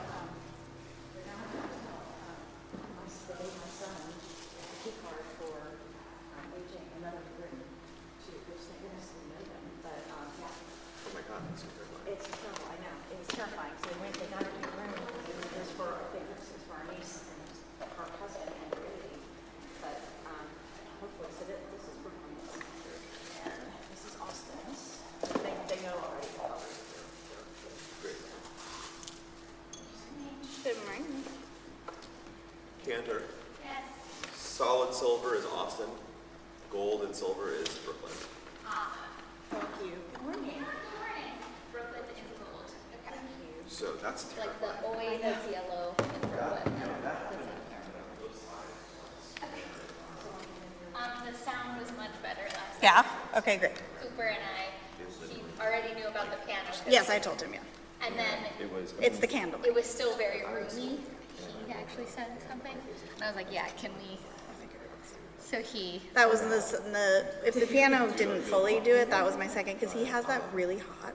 they're now having to tell they gave my son a key card for AJ another room to, which thank goodness we know them, but yeah. Oh my God, that's so terrifying. It's terrible, I know. It was terrifying. So they got a new room. It was for our niece and her cousin and baby. But hopefully, so this is Brooklyn's. And this is Austin's. They know already the colors. Great. Good morning. Cantor. Yes. Solid silver is Austin. Gold and silver is Brooklyn. Awesome. Thank you. Good morning. Good morning. Brooklyn is gold. Okay. Thank you. So that's Like the terrifying. oil that's yellow in Brooklyn. The sound was much better last Yeah? time. Okay, great. Cooper and he already knew about the piano. Yes, I told him, yeah. And then It's the candle. it was still very roomy. He actually said something. And I was like, yeah, can we? So That was if the piano didn't fully do it, that was my second, because he has that really hot.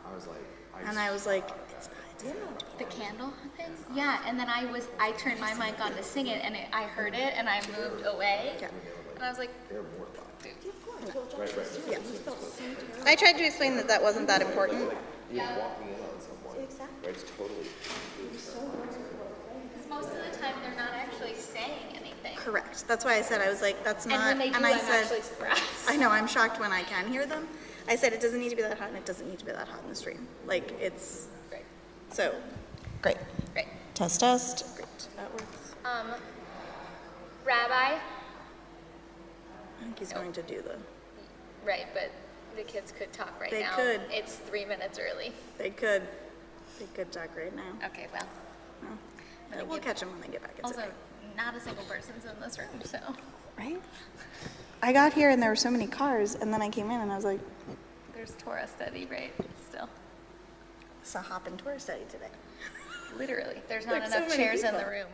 And I was like, it's not. the candle thing? Yeah, and then I turned my mic on to sing it, and I heard it, and I moved away. Yeah. And I was like, Yeah. I tried to explain that wasn't that important. You're walking in on someone. Exactly. Right? It's totally. because most of the time they're not actually saying anything. Correct. That's why I said, I was like, that's not. And when they do, I I'm said, actually surprised. I know, I'm shocked when I can hear them. I said, it doesn't need to be that hot, and it doesn't need to be that hot in the stream. Like, it's, Great. so, great. Great. Test, test. Great. That works. Rabbi, I think he's going to do the, right, but the kids could talk right They now. could. It's 3 minutes early. they could talk right now. Okay, well. No. We'll catch them when they get back. It's Also, okay. not a single person's in this room, so. Right? I got here and there were so many cars, and then I came in and I was like, There's Torah study, right? Still. it's a hopping tour study today. Literally. There's not There's so enough many chairs in the people. room.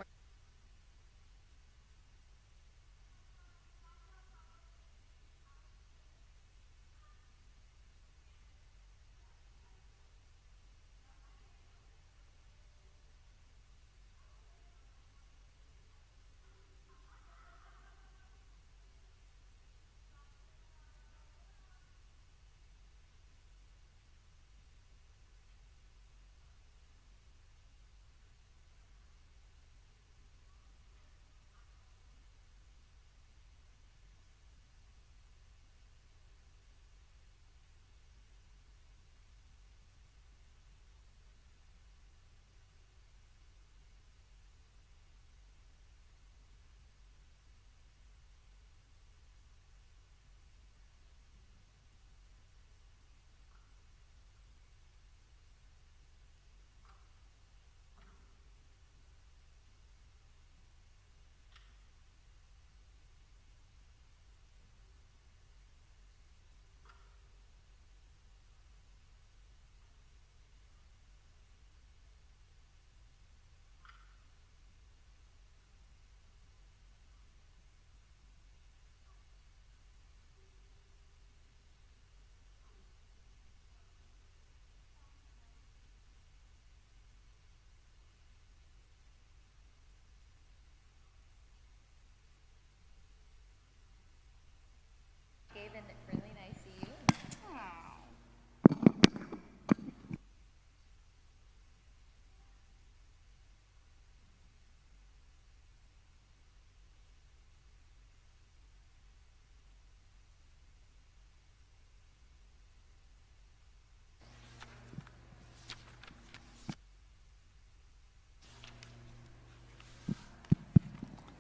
Gave a really nice view.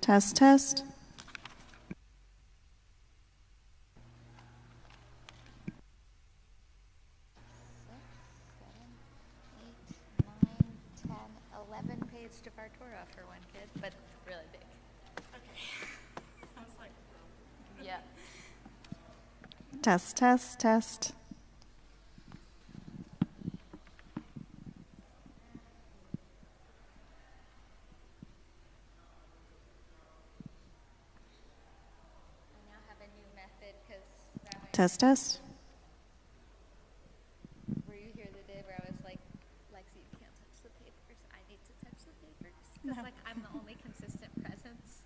Test, test. Page of our Torah for one kid, but really big. I was like, Yeah. test, test, test. I now have a new method because Test, test. were you here the day where I was like, Lexi, you can't touch the papers. I need to touch the Because like I'm the only consistent presence.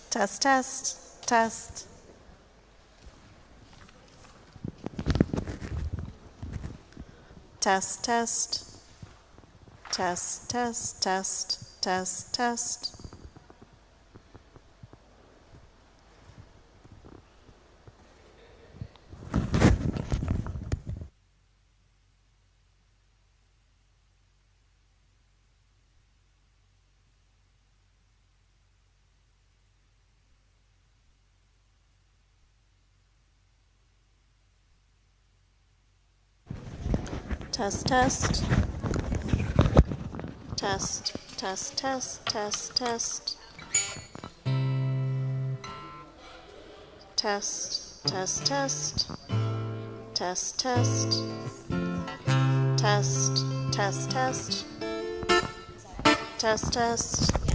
Test, test, test. Test, test. Test, test, test, test, test. Test, test. Test, test, test, test, test. Test, test, test. Test, test. Test, test, test. Test, test.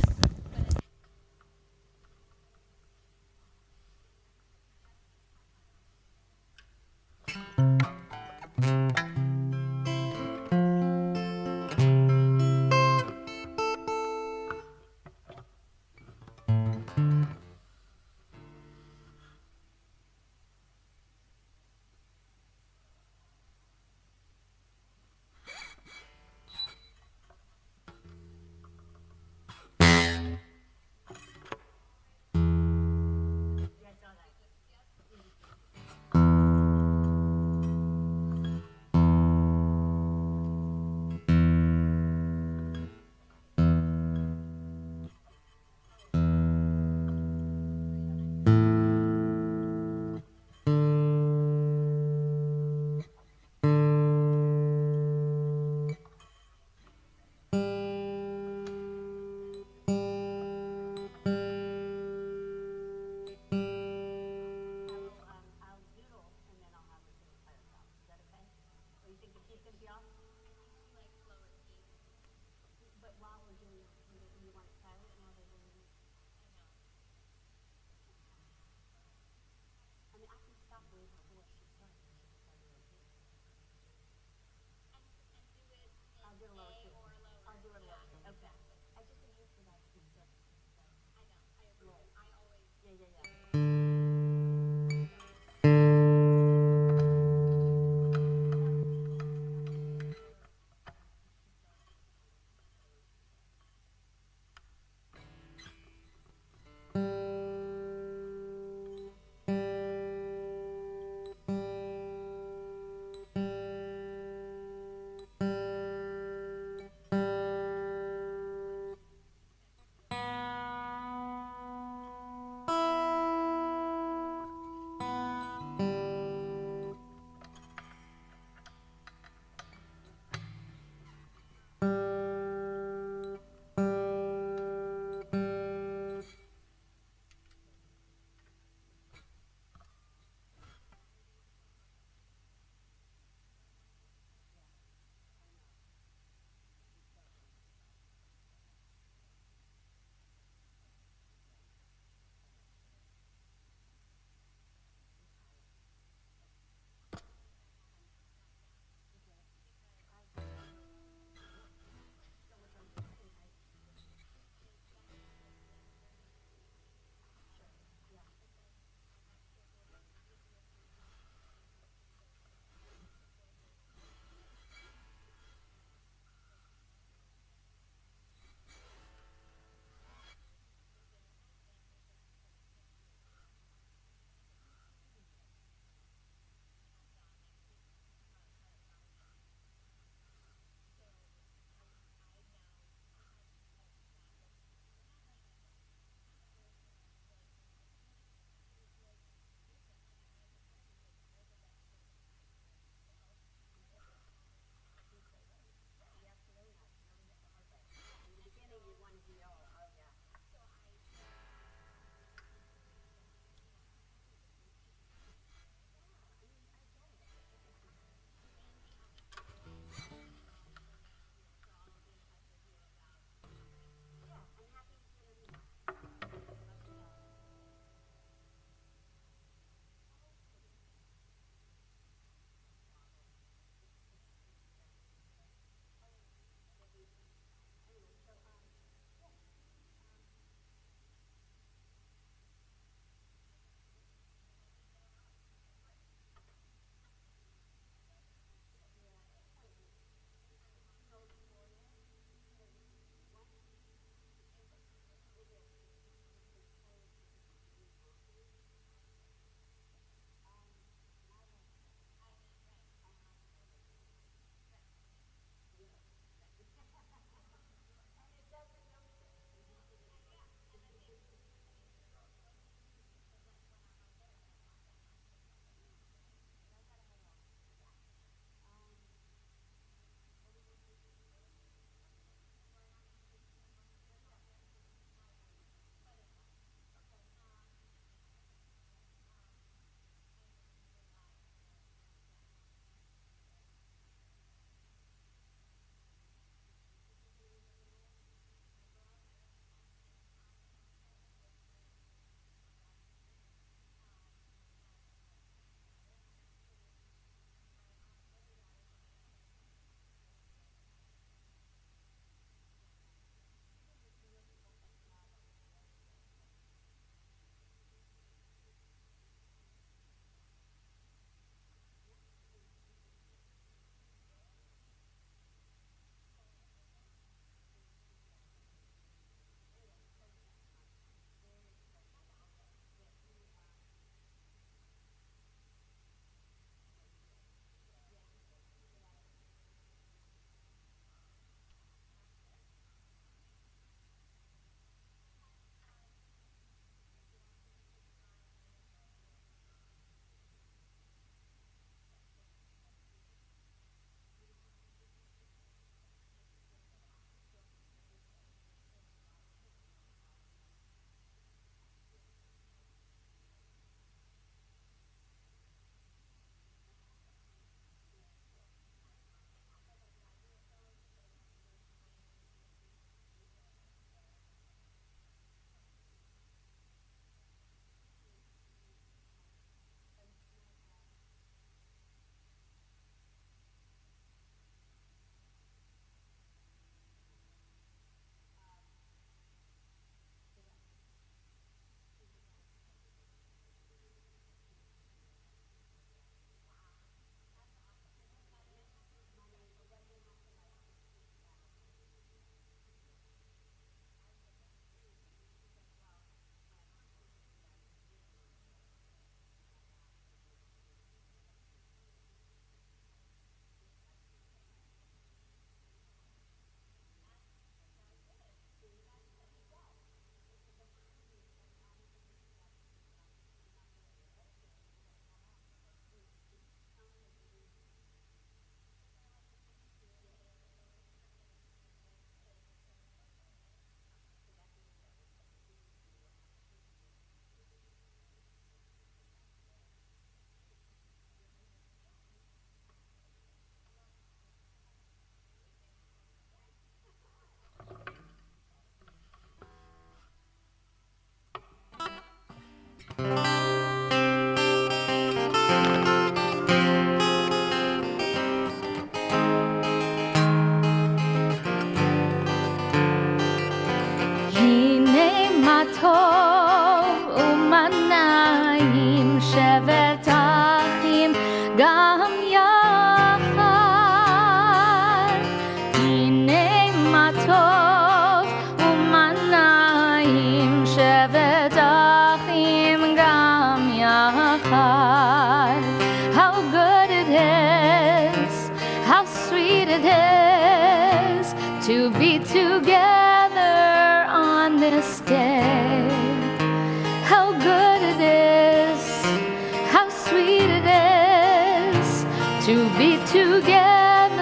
to be together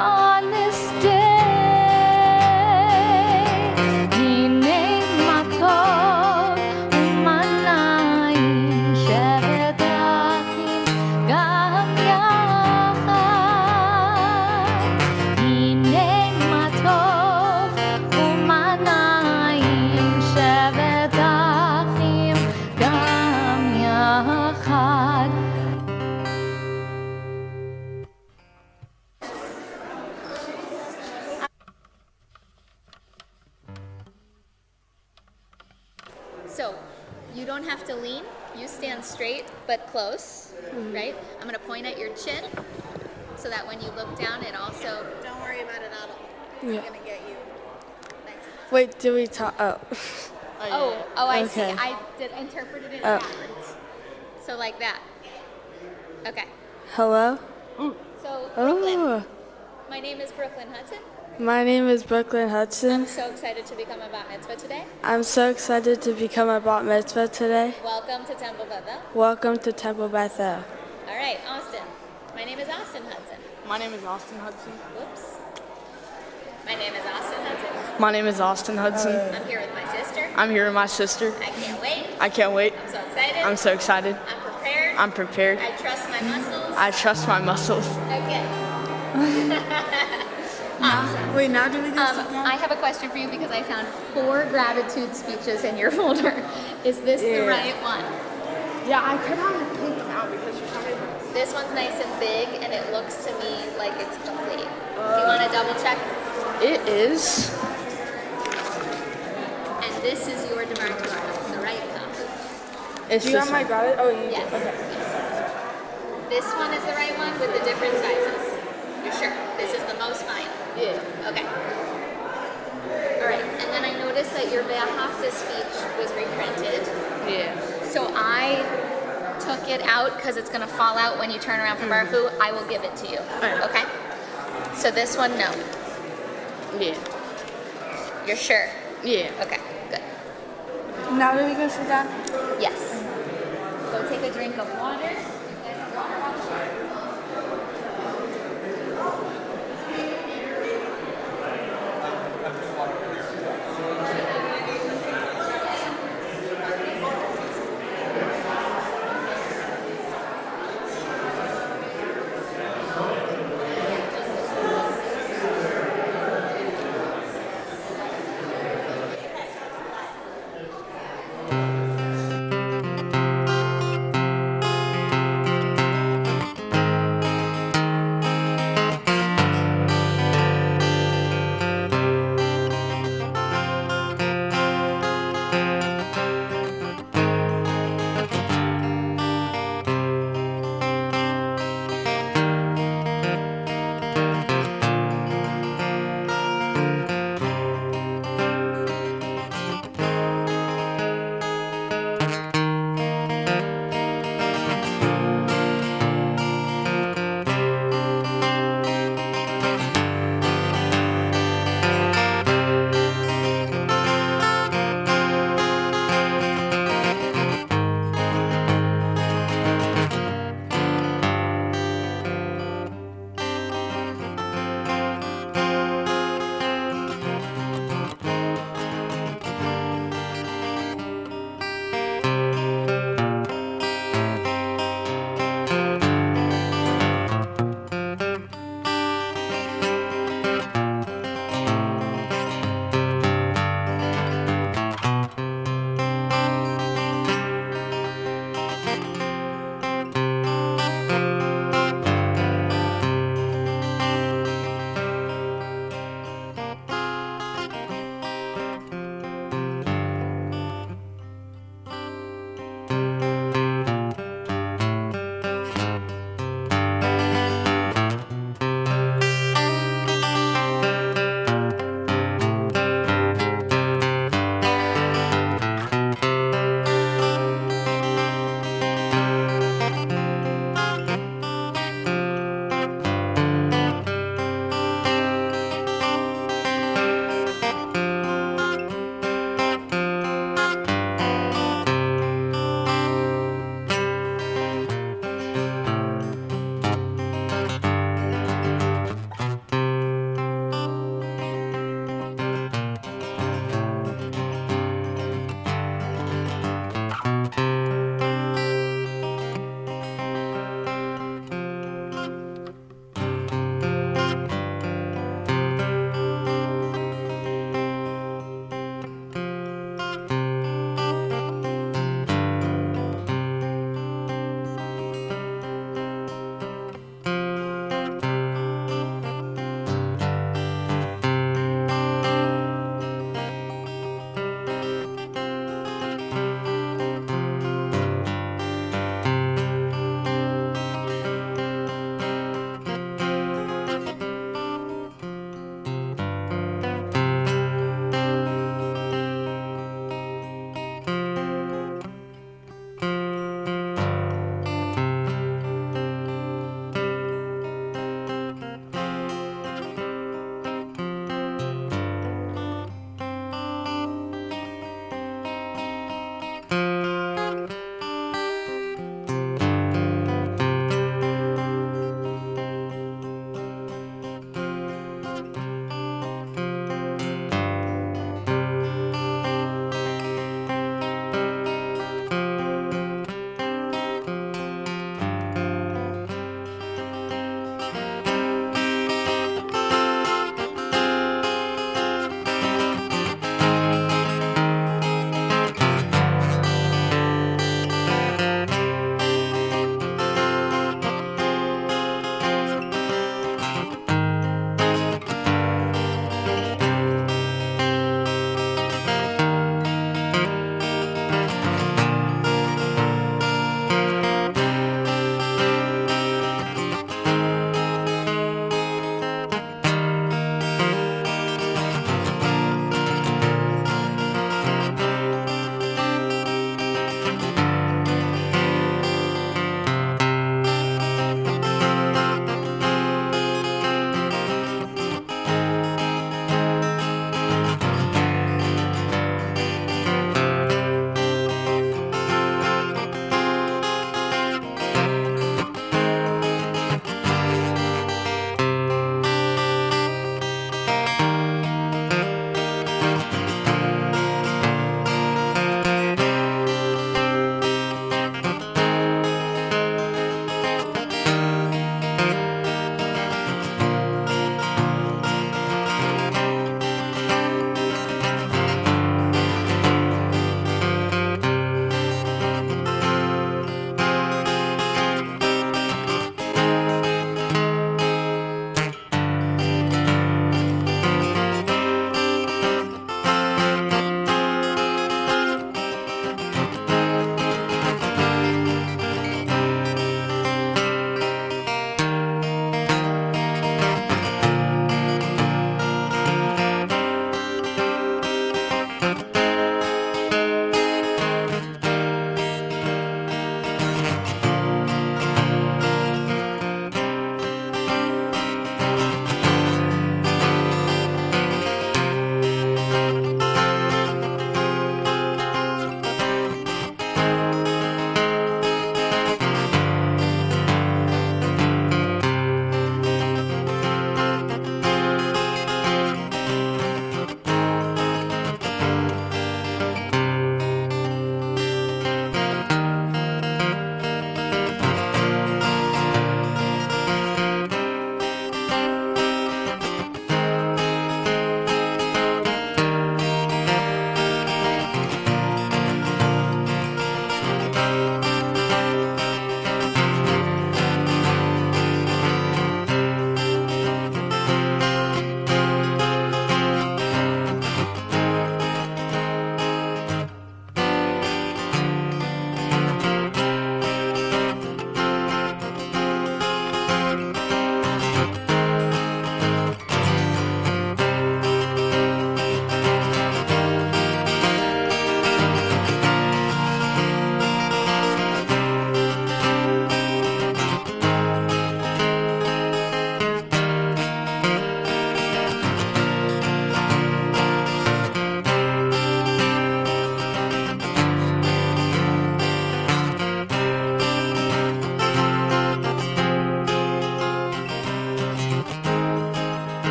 on this day. Hine matov umanayim shevet achim gam yachad. Hine matov umanayim shevet achim gam yachad. So, you don't have to lean. You stand straight but close, right? I'm going to point at your chin so that when you look down, it also. Don't worry about it at all. Yeah. I'm gonna get you. Nice. Wait, do we talk? Oh. I see. Okay. I interpreted it backwards. So, like that. Okay. Hello? So, Brooklyn. Oh. My name is Brooklyn Hudson. My name is Brooklyn Hudson. I'm so excited to become a bat mitzvah today. I'm so excited to become a bat mitzvah today. Welcome to Temple Bethel. Welcome to Temple Bethel. All right, Austin. My name is Austin Hudson. My name is Austin Hudson. Whoops. My name is Austin Hudson. My name is Austin Hudson. I'm here with my sister. I'm here with my sister. I can't wait. I can't wait. I'm so excited. I'm so excited. I'm prepared. I'm prepared. I trust my muscles. I trust my muscles. Okay. Wait, now do we go sit down? I have a question for you because I found 4 gratitude speeches in your folder. Is this the right one? Yeah, I could have picked out because you're telling me. This one's nice and big, and it looks to me like it's complete. Do you want to double check? It is. And this is your Devar Torah, the right copy. It's Do you this have my one. gratitude? Oh, you Yes. do. Okay. This one is the right one with the different sizes. You're sure? This is the most fine. Yeah. Okay. All right. And then I noticed that your Ve'ahavta speech was reprinted. Yeah. So I took it out because it's going to fall out when you turn around for Baruch Hu. I will give it to you. right. Okay? So this one, no. Yeah. You're sure? Yeah. Okay, good. Now do we go sit down? Yes. Go take a drink of water.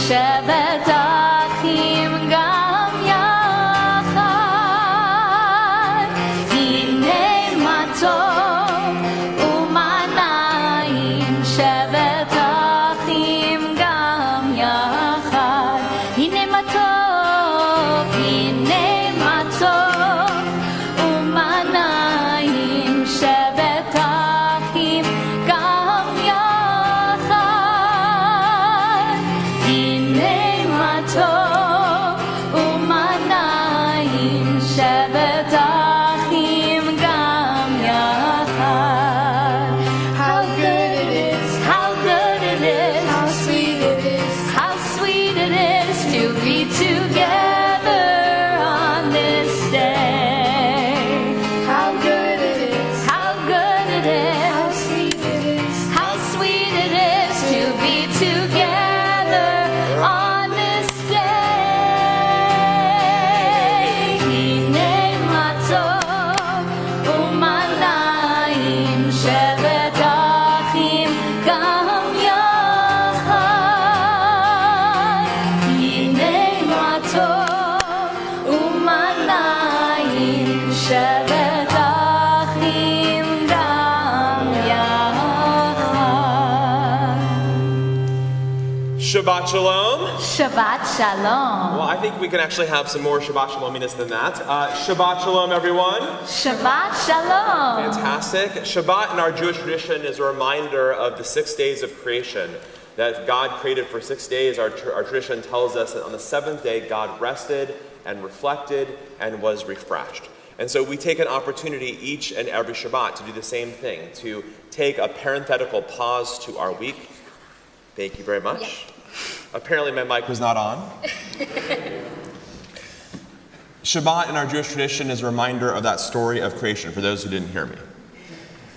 שבת אחים גם יחד, הנה מה טוב ומה נעים, שבת אחים גם יחד, הנה מה טוב, הנה מה טוב ומה נעים, שבת אחים גם יחד, הנה מה טוב ומה נעים, שבת אחים גם יחד. How good it is, how good it is, how sweet it is, how sweet it is to be together on this day. How good it is, how good it is, how sweet it is, how sweet it is to be together on this day. הנה מה טוב ומה נעים, שבת אחים גם יחד, הנה מה טוב ומה נעים, שבת אחים גם יחד. Shabbat Shalom. Shabbat Shalom. Well, I think we can actually have some more Shabbat Shalominess than that. Shabbat Shalom, everyone. Shabbat Shalom. Fantastic. Shabbat in our Jewish tradition is a reminder of the 6 days of creation that God created for 6 days. Our tradition tells us that on the seventh day, God rested and reflected and was refreshed. And so we take an opportunity each and every Shabbat to do the same thing, to take a parenthetical pause to our week. Thank you very much. Yeah. Apparently my mic was not on. Shabbat in our Jewish tradition is a reminder of that story of creation, for those who didn't hear me.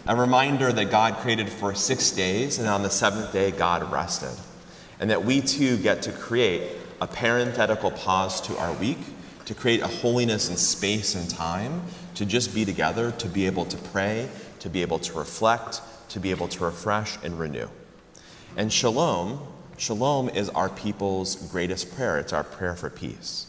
A reminder that God created for 6 days, and on the seventh day, God rested. And that we too get to create a parenthetical pause to our week, to create a holiness and space and time, to just be together, to be able to pray, to be able to reflect, to be able to refresh and renew. And shalom is our people's greatest prayer. It's our prayer for peace.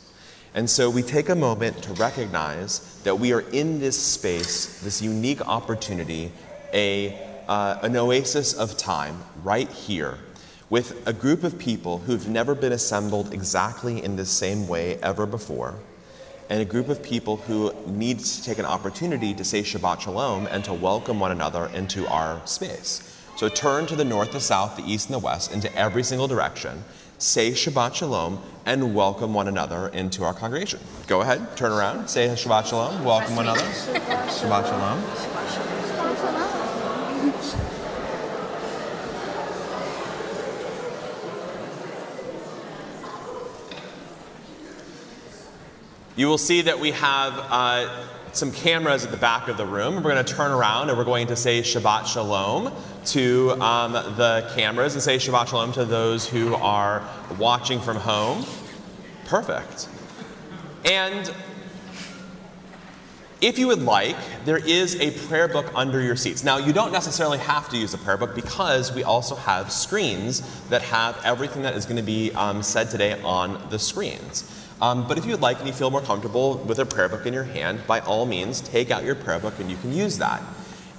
And so we take a moment to recognize that we are in this space, this unique opportunity, an oasis of time right here with a group of people who've never been assembled exactly in the same way ever before, and a group of people who need to take an opportunity to say Shabbat Shalom and to welcome one another into our space. So turn to the north, the south, the east, and the west, into every single direction. Say Shabbat Shalom and welcome one another into our congregation. Go ahead, turn around, say Shabbat Shalom, welcome one another. Shabbat Shalom. You will see that we have some cameras at the back of the room. We're going to turn around and we're going to say Shabbat Shalom to the cameras and say Shabbat Shalom to those who are watching from home. Perfect. And if you would like, there is a prayer book under your seats. Now, you don't necessarily have to use a prayer book because we also have screens that have everything that is going to be said today on the screens. But if you would like and you feel more comfortable with a prayer book in your hand, by all means, take out your prayer book and you can use that.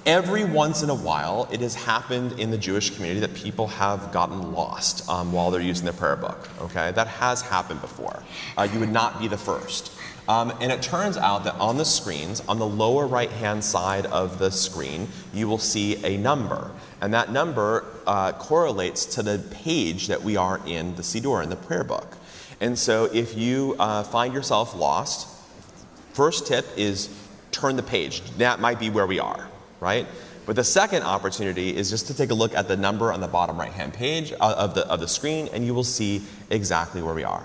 Every once in a while, it has happened in the Jewish community that people have gotten lost while they're using their prayer book. Okay, that has happened before. You would not be the first. And it turns out that on the screens, on the lower right-hand side of the screen, you will see a number. And that number correlates to the page that we are in the Siddur, in the prayer book. And so if you find yourself lost, first tip is turn the page. That might be where we are, right? But the second opportunity is just to take a look at the number on the bottom right-hand page of the screen, and you will see exactly where we are.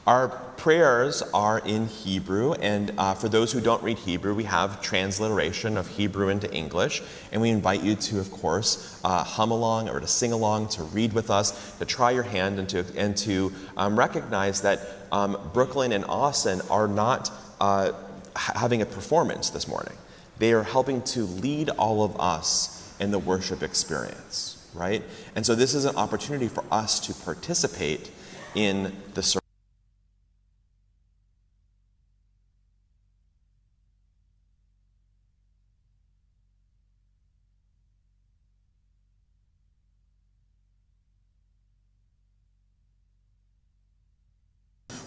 Our prayers are in Hebrew, and for those who don't read Hebrew, we have transliteration of Hebrew into English, and we invite you to, of course, hum along or to sing along, to read with us, to try your hand, and to recognize that Brooklyn and Austin are not having a performance this morning. They are helping to lead all of us in the worship experience, right? And so this is an opportunity for us to participate in the service.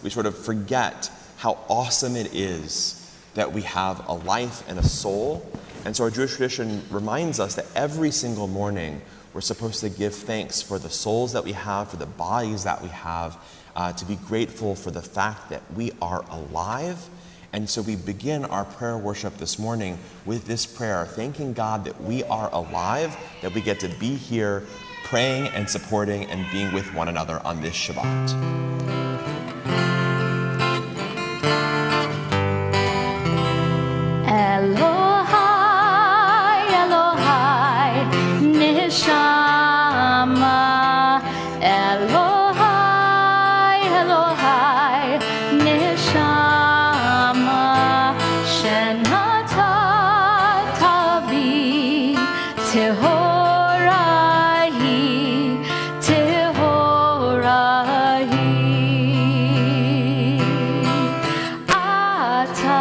We sort of forget how awesome it is that we have a life and a soul. And so our Jewish tradition reminds us that every single morning we're supposed to give thanks for the souls that we have, for the bodies that we have, to be grateful for the fact that we are alive. And so we begin our prayer worship this morning with this prayer, thanking God that we are alive, that we get to be here praying and supporting and being with one another on this Shabbat. Elohai, Elohai, Neshama. Elohai, Elohai, Neshama. Shenata tabi, Tehorahi, Tehorahi. Ata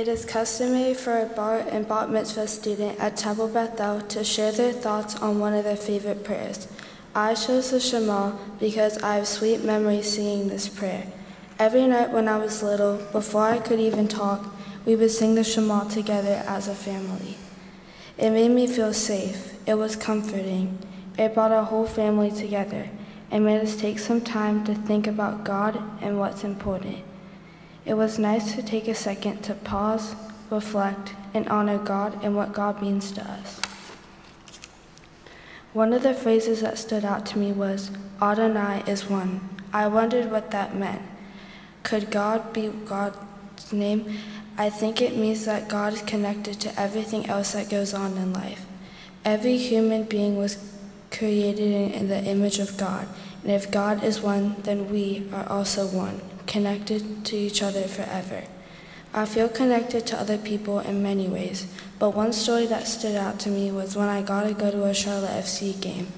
It is customary for a bar and bat mitzvah student at Temple Bethel to share their thoughts on one of their favorite prayers. I chose the Shema because I have sweet memories singing this prayer. Every night when I was little, before I could even talk, we would sing the Shema together as a family. It made me feel safe. It was comforting. It brought our whole family together and made us take some time to think about God and what's important. It was nice to take a second to pause, reflect, and honor God and what God means to us. One of the phrases that stood out to me was, Adonai is one. I wondered what that meant. Could God be God's name? I think it means that God is connected to everything else that goes on in life. Every human being was created in the image of God, and if God is one, then we are also one, connected to each other forever. I feel connected to other people in many ways, but one story that stood out to me was when I got to go to a Charlotte FC game.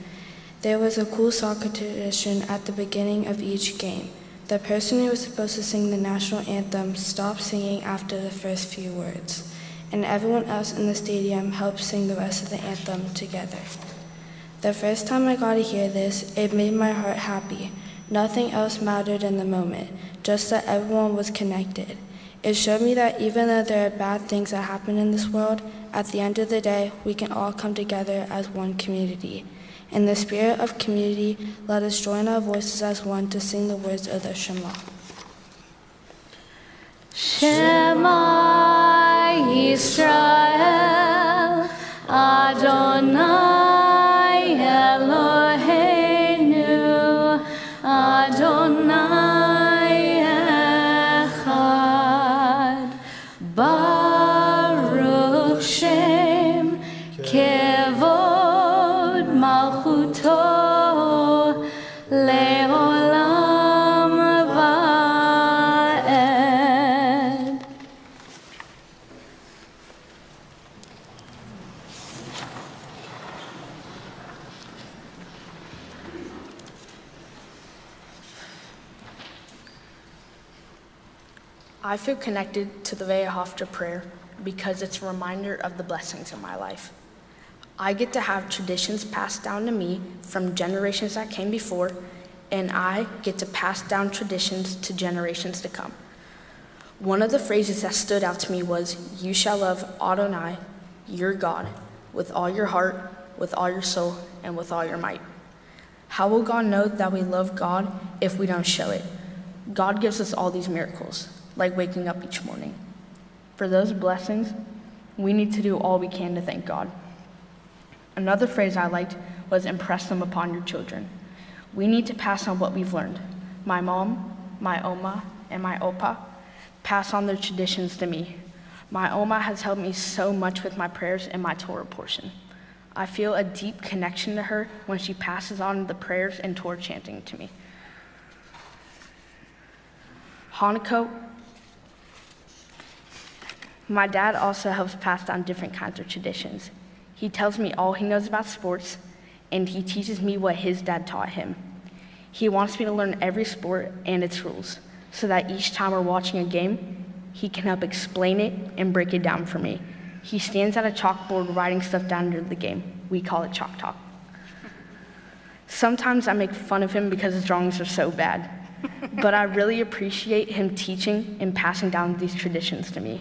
There was a cool soccer tradition at the beginning of each game. The person who was supposed to sing the national anthem stopped singing after the first few words, and everyone else in the stadium helped sing the rest of the anthem together. The first time I got to hear this, it made my heart happy. Nothing else mattered in the moment, just that everyone was connected. It showed me that even though there are bad things that happen in this world, at the end of the day, we can all come together as one community. In the spirit of community, let us join our voices as one to sing the words of the Shema. Shema Yisrael, Adonai Eloheinu, Adonai Echad, Baruch Shem Kevod Malchuto Leolam Va'ed. I feel connected to the Vayahafta prayer because it's a reminder of the blessings in my life. I get to have traditions passed down to me from generations that came before, and I get to pass down traditions to generations to come. One of the phrases that stood out to me was, you shall love Adonai, your God, with all your heart, with all your soul, and with all your might. How will God know that we love God if we don't show it? God gives us all these miracles, like waking up each morning. For those blessings, we need to do all we can to thank God. Another phrase I liked was impress them upon your children. We need to pass on what we've learned. My mom, my Oma, and my Opa pass on their traditions to me. My Oma has helped me so much with my prayers and my Torah portion. I feel a deep connection to her when she passes on the prayers and Torah chanting to me. Hanukkah, my dad also helps pass down different kinds of traditions. He tells me all he knows about sports, and he teaches me what his dad taught him. He wants me to learn every sport and its rules, so that each time we're watching a game, he can help explain it and break it down for me. He stands at a chalkboard writing stuff down during the game. We call it chalk talk. Sometimes I make fun of him because his drawings are so bad, but I really appreciate him teaching and passing down these traditions to me.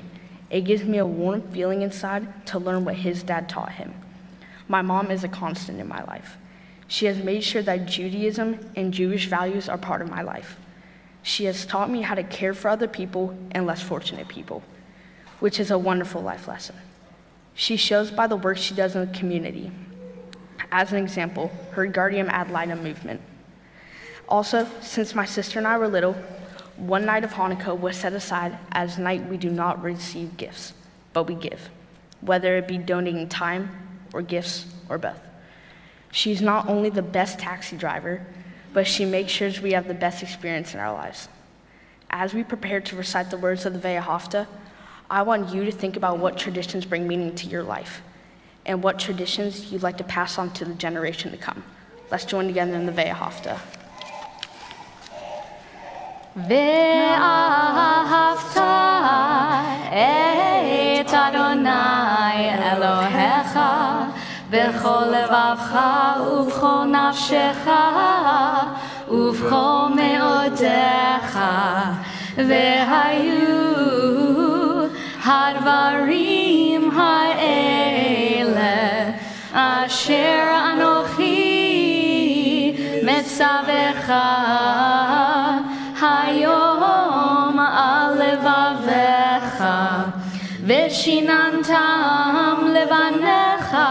It gives me a warm feeling inside to learn what his dad taught him. My mom is a constant in my life. She has made sure that Judaism and Jewish values are part of my life. She has taught me how to care for other people and less fortunate people, which is a wonderful life lesson. She shows by the work she does in the community. As an example, her Guardian Ad Litem movement. Also, since my sister and I were little, one night of Hanukkah was set aside as a night we do not receive gifts, but we give, whether it be donating time or gifts or both. She's not only the best taxi driver, but she makes sure we have the best experience in our lives. As we prepare to recite the words of the Vayahafta, I want you to think about what traditions bring meaning to your life and what traditions you'd like to pass on to the generation to come. Let's join together in the Vayahafta. Ve'ahavta Adonai Elohecha b'chol levavcha ub'chol nafshecha ub'chol me'odecha v'hayu hadvarim ha'ele asher anochi metzavecha hayom al levavecha v'shinantam levanecha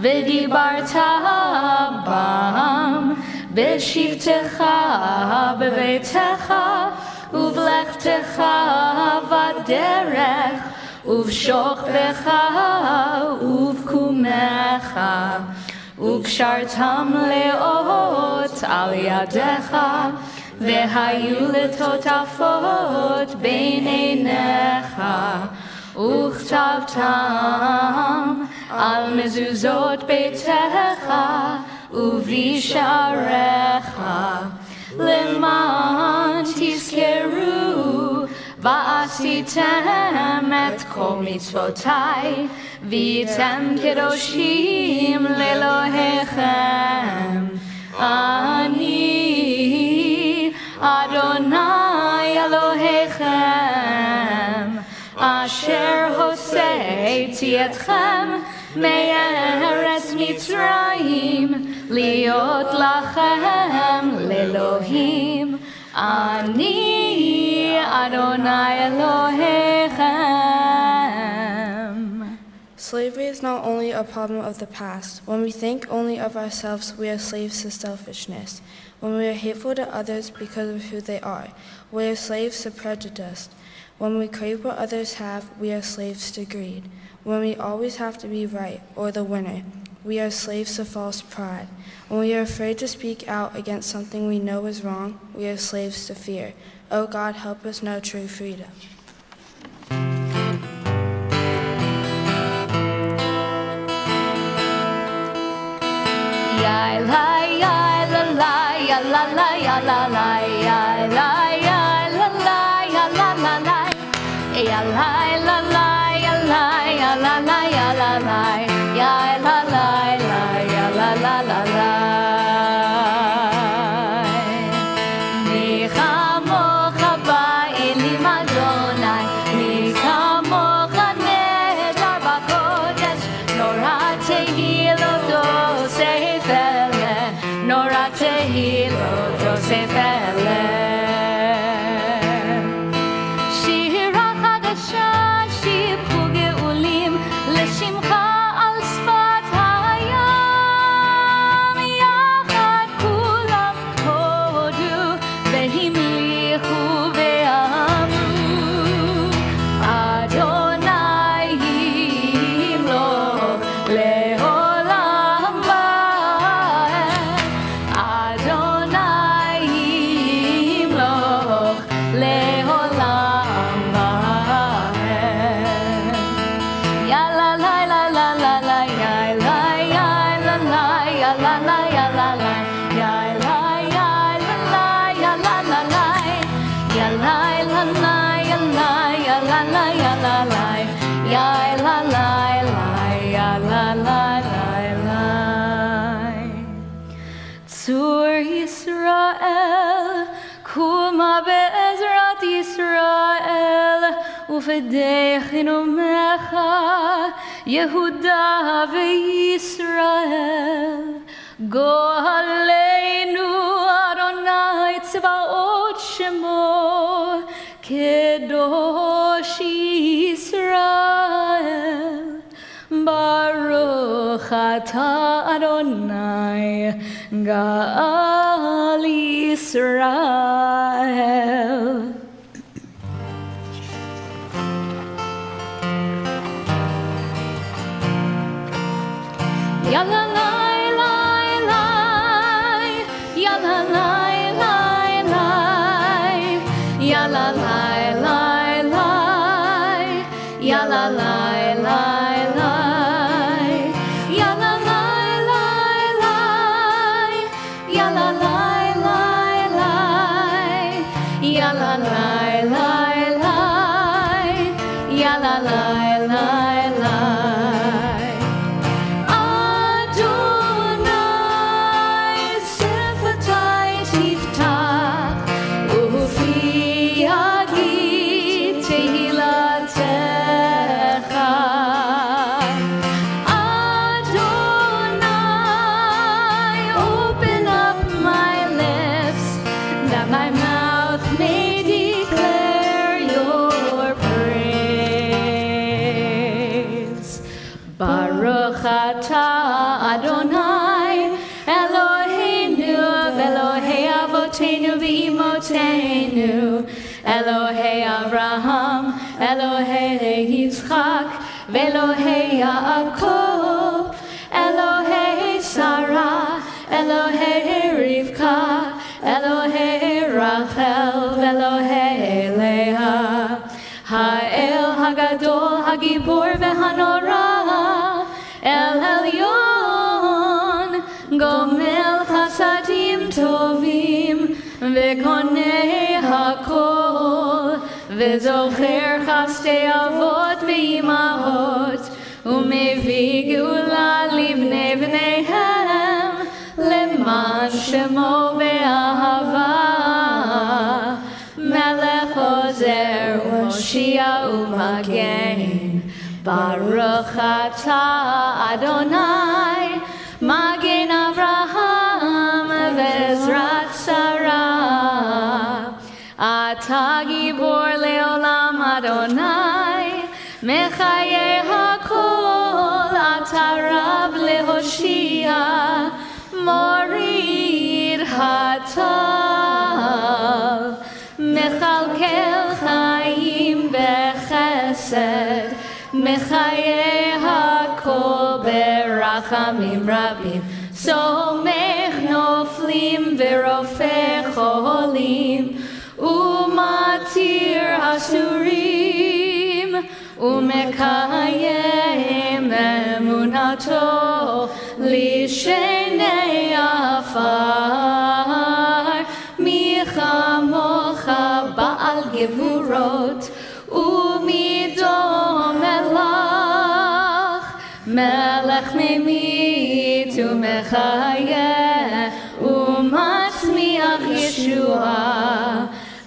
v'dibarta bam b'shivtecha b'veitecha uvlechtecha vaderech uvshochvecha uvkumecha וקשרתם לאות על ידיך והיו לטוטפות בין עיניך וכתבתם על מזוזות ביתך ובשעריך למען תזכרו ועשיתם את כל מצוותיי והייתם קדושים לאלוהיכם אני אדוני אלוהיכם אשר הוצאתי אתכם מארץ מצרים להיות לכם לאלוהים אני אדוני אלוהיכם. Slavery is not only a problem of the past. When we think only of ourselves, we are slaves to selfishness. When we are hateful to others because of who they are, we are slaves to prejudice. When we crave what others have, we are slaves to greed. When we always have to be right or the winner, we are slaves to false pride. When we are afraid to speak out against something we know is wrong, we are slaves to fear. Oh God, help us know true freedom. Ya la ya la la ya la la ya la la ya la ya la la ya la la la ya la la la ya la ya la la ya la la ya la la la ya la la la la mi chamocha ba'elim Adonai mi chamocha nedar b'kodesh nora tehilot Nora tehilot Yosef Elem Shira chadasha shibchu geulim Leshimcha al sfat hayam Yachad kulam hodu Vehimlichu ve'amru Adonai himloch le'olam Adonai himloch le'olam va'ed. Ya la la la la la la ya la ya la la ya la la ya la la ya la ya la la ya la la la ya la la la ya la ya la la ya la la ya la la la ya la la la Tzur Yisrael, Kuma be'ezrat Yisrael, Ufedechin umecha, Yehuda ve'Yisrael. Go'aleinu Adonai tzvaot shemo, Kedosh Yisrael. Baruch atah Adonai Gal Yisrael. Ya la la la la, ya la la la la, ya la la la la, ya la la la. La la Avotenu v'imotenu, Elohei Avraham, Elohei Yitzchak, Velohei Yaakov, Elohei Sarah, Elohei Rivka, Elohei Rachel, Elohei Leah, Ha'el Hagadol, Hagibor v'Hanora, El Elyon, Gomel Chasadim Tovim, V'konei Hakol, V'zocher Chastei Avot v'Imahot, U'mevi Geula Livnei Bneihem, Leman Shemo Be'ahava, Melech Ozer U'Moshia U'Magen, Baruch Atah Adonai, Magen Avraham Ve'ezrat Sarah, Atah Gibor Leolam Adonai, Mechaye Hakol, Atah Rab Lehoshia, Morid Hatal, Mechalkel Chaim Bechesed, Mechaye Hakol Berachamim Rabim, Somech Noflim Verofeh Cholim, Umatir Hasurim, Umekayem Emunato, Lishenei Afar, Michamocha Baal Gevurot, Umidom Melach, Melech Memit Umechayeh, Umatzmiach Yeshua,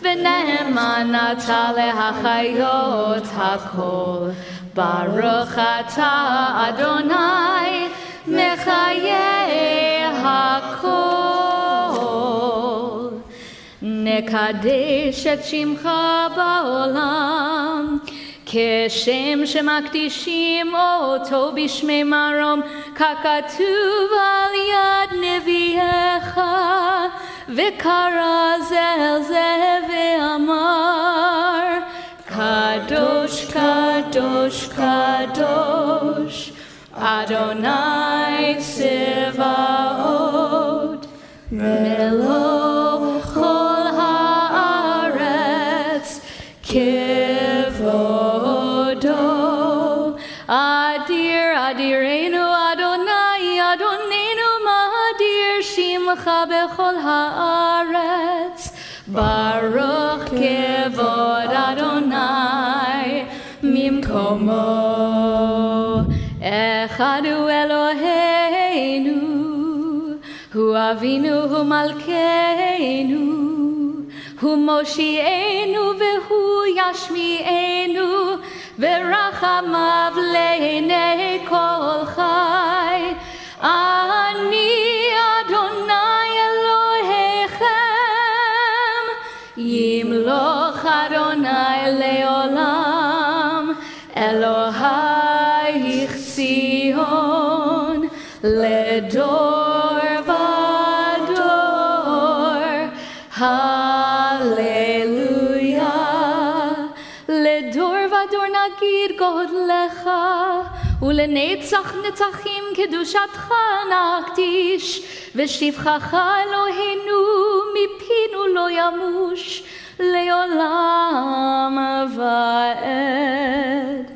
V'ne'eman Atah lehachayot hakol, Baruch Atah Adonai, Mechayeh hakol. Nekadesh et shimcha ba'olam, Keshem shemakdishim oto bishmei marom, Kakatuv al yad neviecha, V'kara zel ze ve'amar, Kadosh, Kadosh, Kadosh, Adonai Tsevaot, Melech chol haaretz, Kevodo, Adir, Adirenu, Adonai, Adonenu, Mahadir, Shimcha bechol haaretz, Baruch Kevod Adonai, Mimkomo, Echad hu Eloheinu, Hu Avinu, Hu Malkeinu, Hu Moshienu, Vehu Yashmienu, Verachamav Leinei Kol Chai, Ani Adonai Elohechem, Yimloch Adonai leolam, Elohai Zion, Ledor vador, Hallelujah. Ledor vador nagid godlecha, Ulenetzach netzachim kedushatcha nakdish, V'shivchacha Eloheinu mipinu lo yamush, Leolam va'ed.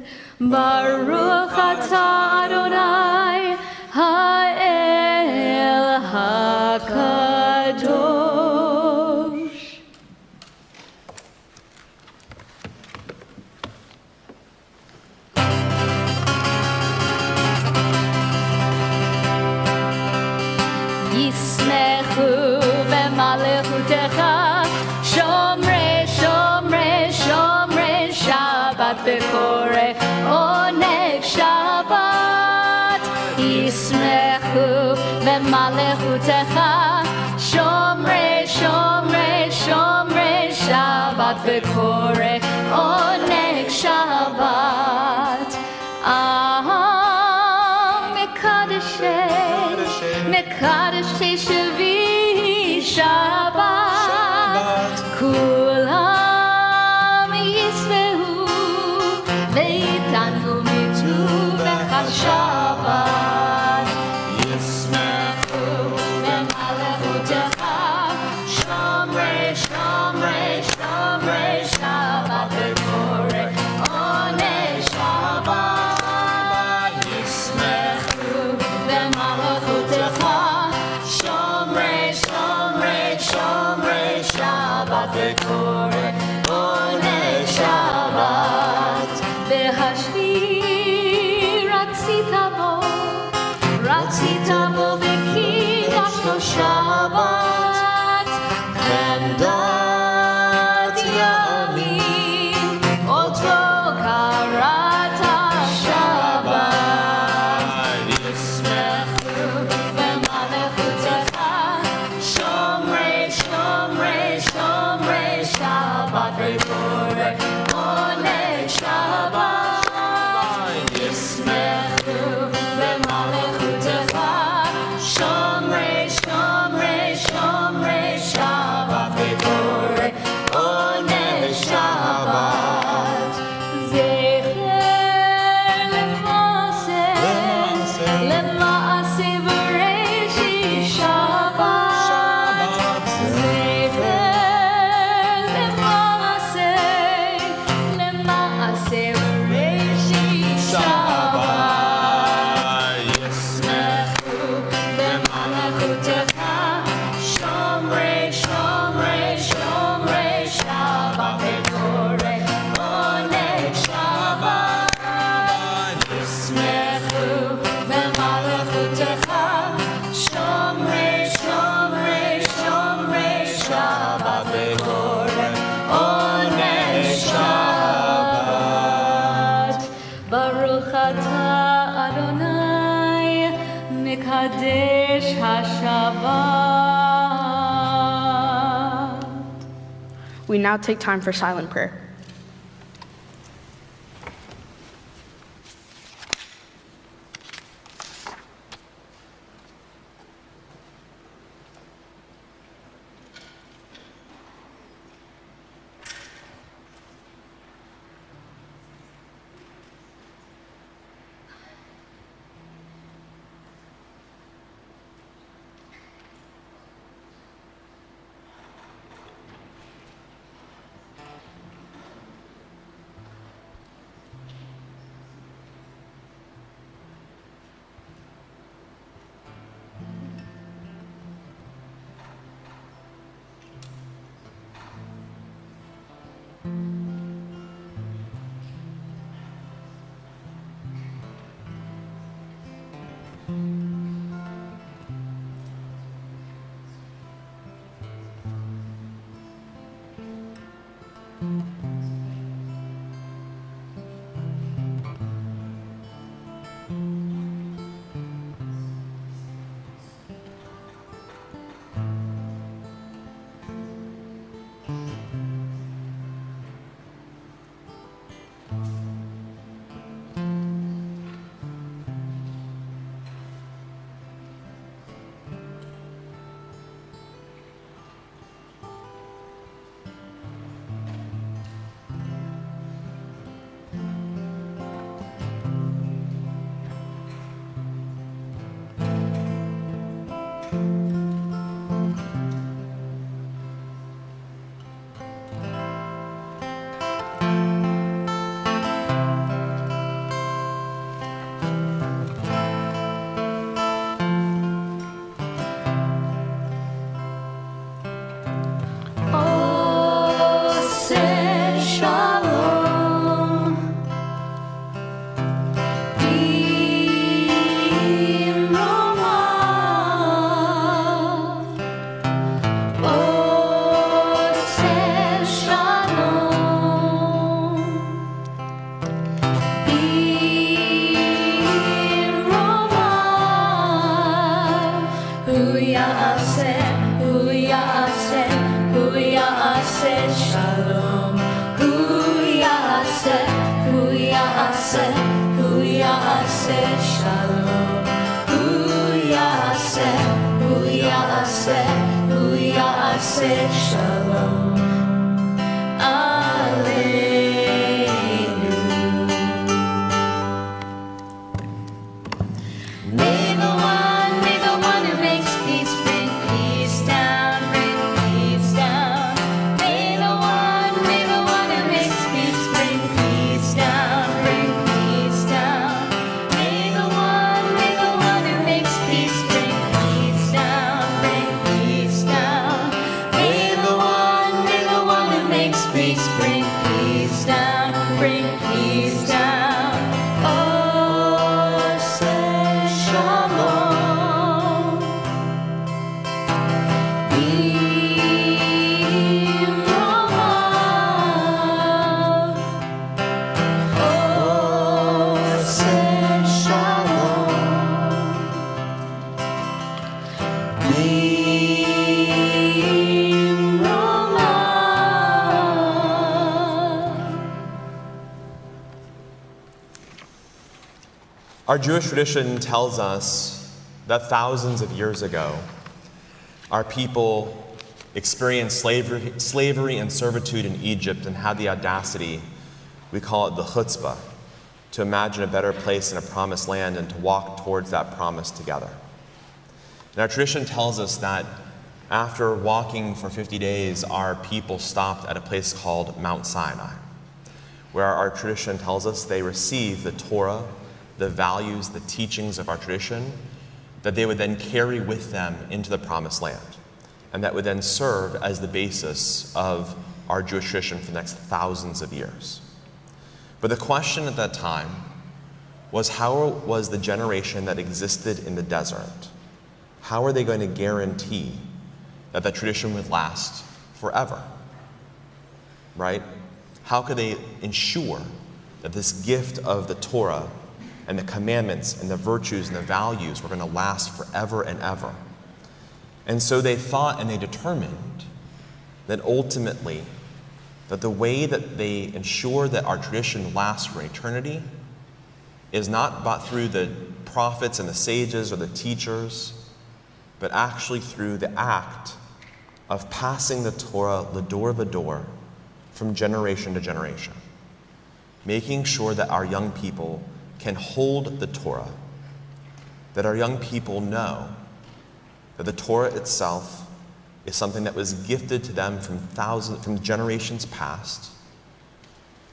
Baruch atah Adonai ha'el hakadosh. Yismechu b'malechutecha, shomrei, shomrei, shomrei Shabbat v'koreh oneg Shabbat. Yismechu b'malechutecha, shomrei, shomrei, shomrei Shabbat v'koreh oneg Shabbat. Mekadeshei Shavi Shabbat. Shabbat v'koreh oneh Shabbat. V'hashvi ratzita bo v'kiddush lo Shabbat. Chemdat yamim otro karata Shabbat. Yismechu v'malechutecha shomrei Shabbat v'koreh oneh Shabbat. Yismechu v'malechutecha shomrei Shabbat v'koreh oneh Shabbat. Zecher lema'aseh v'reishi Shabbat. Zecher lema'aseh v'reishi Shabbat. Yismechu v'malechutecha shomrei Shabbat v'koreh oneh Shabbat. Yismechu v'malechutecha shomrei Shabbat v'koreh oneh Shabbat. Baruch atah Adonai mekadesh haShabbat. We now take time for silent prayer. May the one Our Jewish tradition tells us that thousands of years ago, our people experienced slavery and servitude in Egypt and had the audacity, we call it the chutzpah, to imagine a better place in a promised land and to walk towards that promise together. And our tradition tells us that after walking for 50 days, our people stopped at a place called Mount Sinai, where our tradition tells us they received the Torah, the values, the teachings of our tradition, that they would then carry with them into the promised land, and that would then serve as the basis of our Jewish tradition for the next thousands of years. But the question at that time was, how was the generation that existed in the desert, how are they going to guarantee that the tradition would last forever? Right? How could they ensure that this gift of the Torah and the commandments and the virtues and the values were going to last forever and ever? And so they thought and they determined that ultimately, that the way that they ensure that our tradition lasts for eternity is not but through the prophets and the sages or the teachers, but actually through the act of passing the Torah, the door of a door, from generation to generation. Making sure that our young people can hold the Torah, that our young people know that the Torah itself is something that was gifted to them from generations past,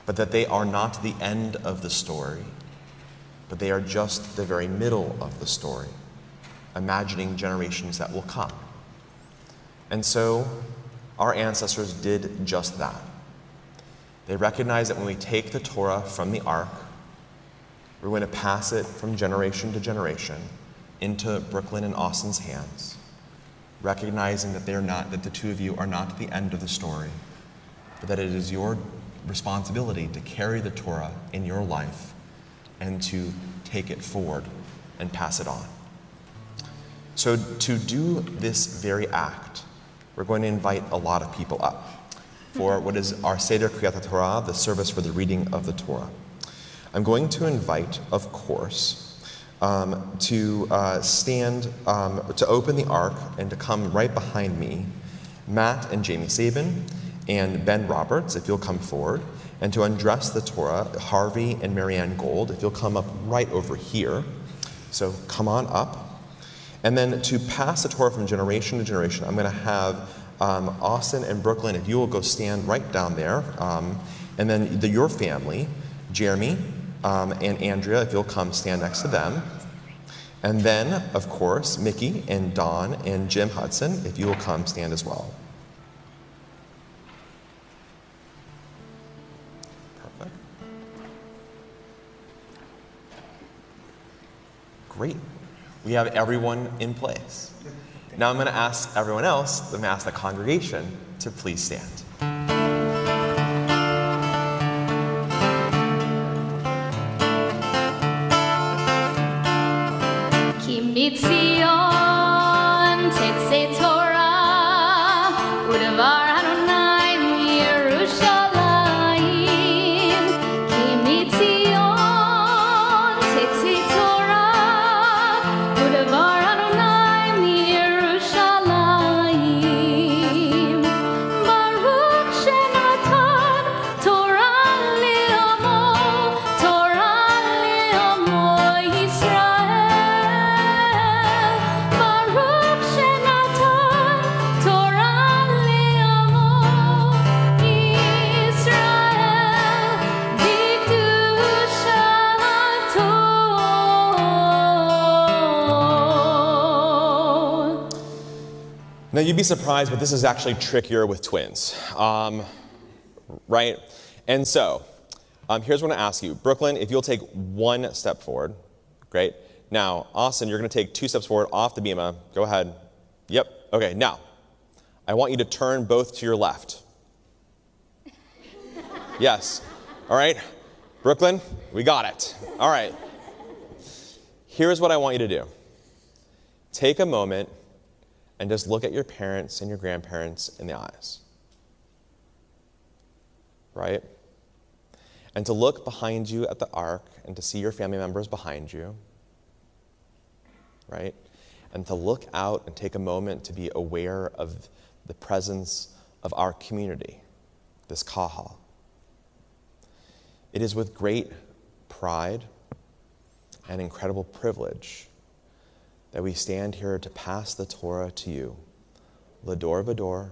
but that they are not the end of the story, but they are just the very middle of the story, imagining generations that will come. And so our ancestors did just that. They recognized that when we take the Torah from the ark, we're going to pass it from generation to generation into Brooklyn and Austin's hands, recognizing that that the two of you are not the end of the story, but that it is your responsibility to carry the Torah in your life and to take it forward and pass it on. So to do this very act, we're going to invite a lot of people up for what is our Seder Kriyat Torah, the service for the reading of the Torah. I'm going to invite, of course, to stand, to open the ark and to come right behind me, Matt and Jamie Sabin and Ben Roberts, if you'll come forward, and to undress the Torah, Harvey and Marianne Gold, if you'll come up right over here. So come on up. And then to pass the Torah from generation to generation, I'm going to have Austin and Brooklyn, if you will go stand right down there. And then your family, Jeremy and Andrea, if you'll come stand next to them. And then, of course, Mickey and Dawn and Jim Hudson, if you will come stand as well. Perfect. Great. We have everyone in place. Now I'm going to ask everyone else, I'm going to ask the congregation to please stand. Mitzion, Tetzei Torah, Udevar Adonai Yerushalayim. Ki Mitzion, Tetzei Torah, Udevar Adonai Yerushalayim. Baruch Shenatan Torah le'amo, Torah le'amo Yisrael. Now you'd be surprised, but this is actually trickier with twins, right? And so, here's what I'm gonna ask you. Brooklyn, if you'll take one step forward, great. Now, Austin, you're gonna take 2 steps forward off the bima. Go ahead. Yep, okay, now, I want you to turn both to your left. Yes, all right. Brooklyn, we got it. All right. Here's what I want you to do. Take a moment and just look at your parents and your grandparents in the eyes. Right? and to look behind you at the ark and to see your family members behind you, right? And to look out and take a moment to be aware of the presence of our community, this kahal. It is with great pride and incredible privilege that we stand here to pass the Torah to you, Lador Vador,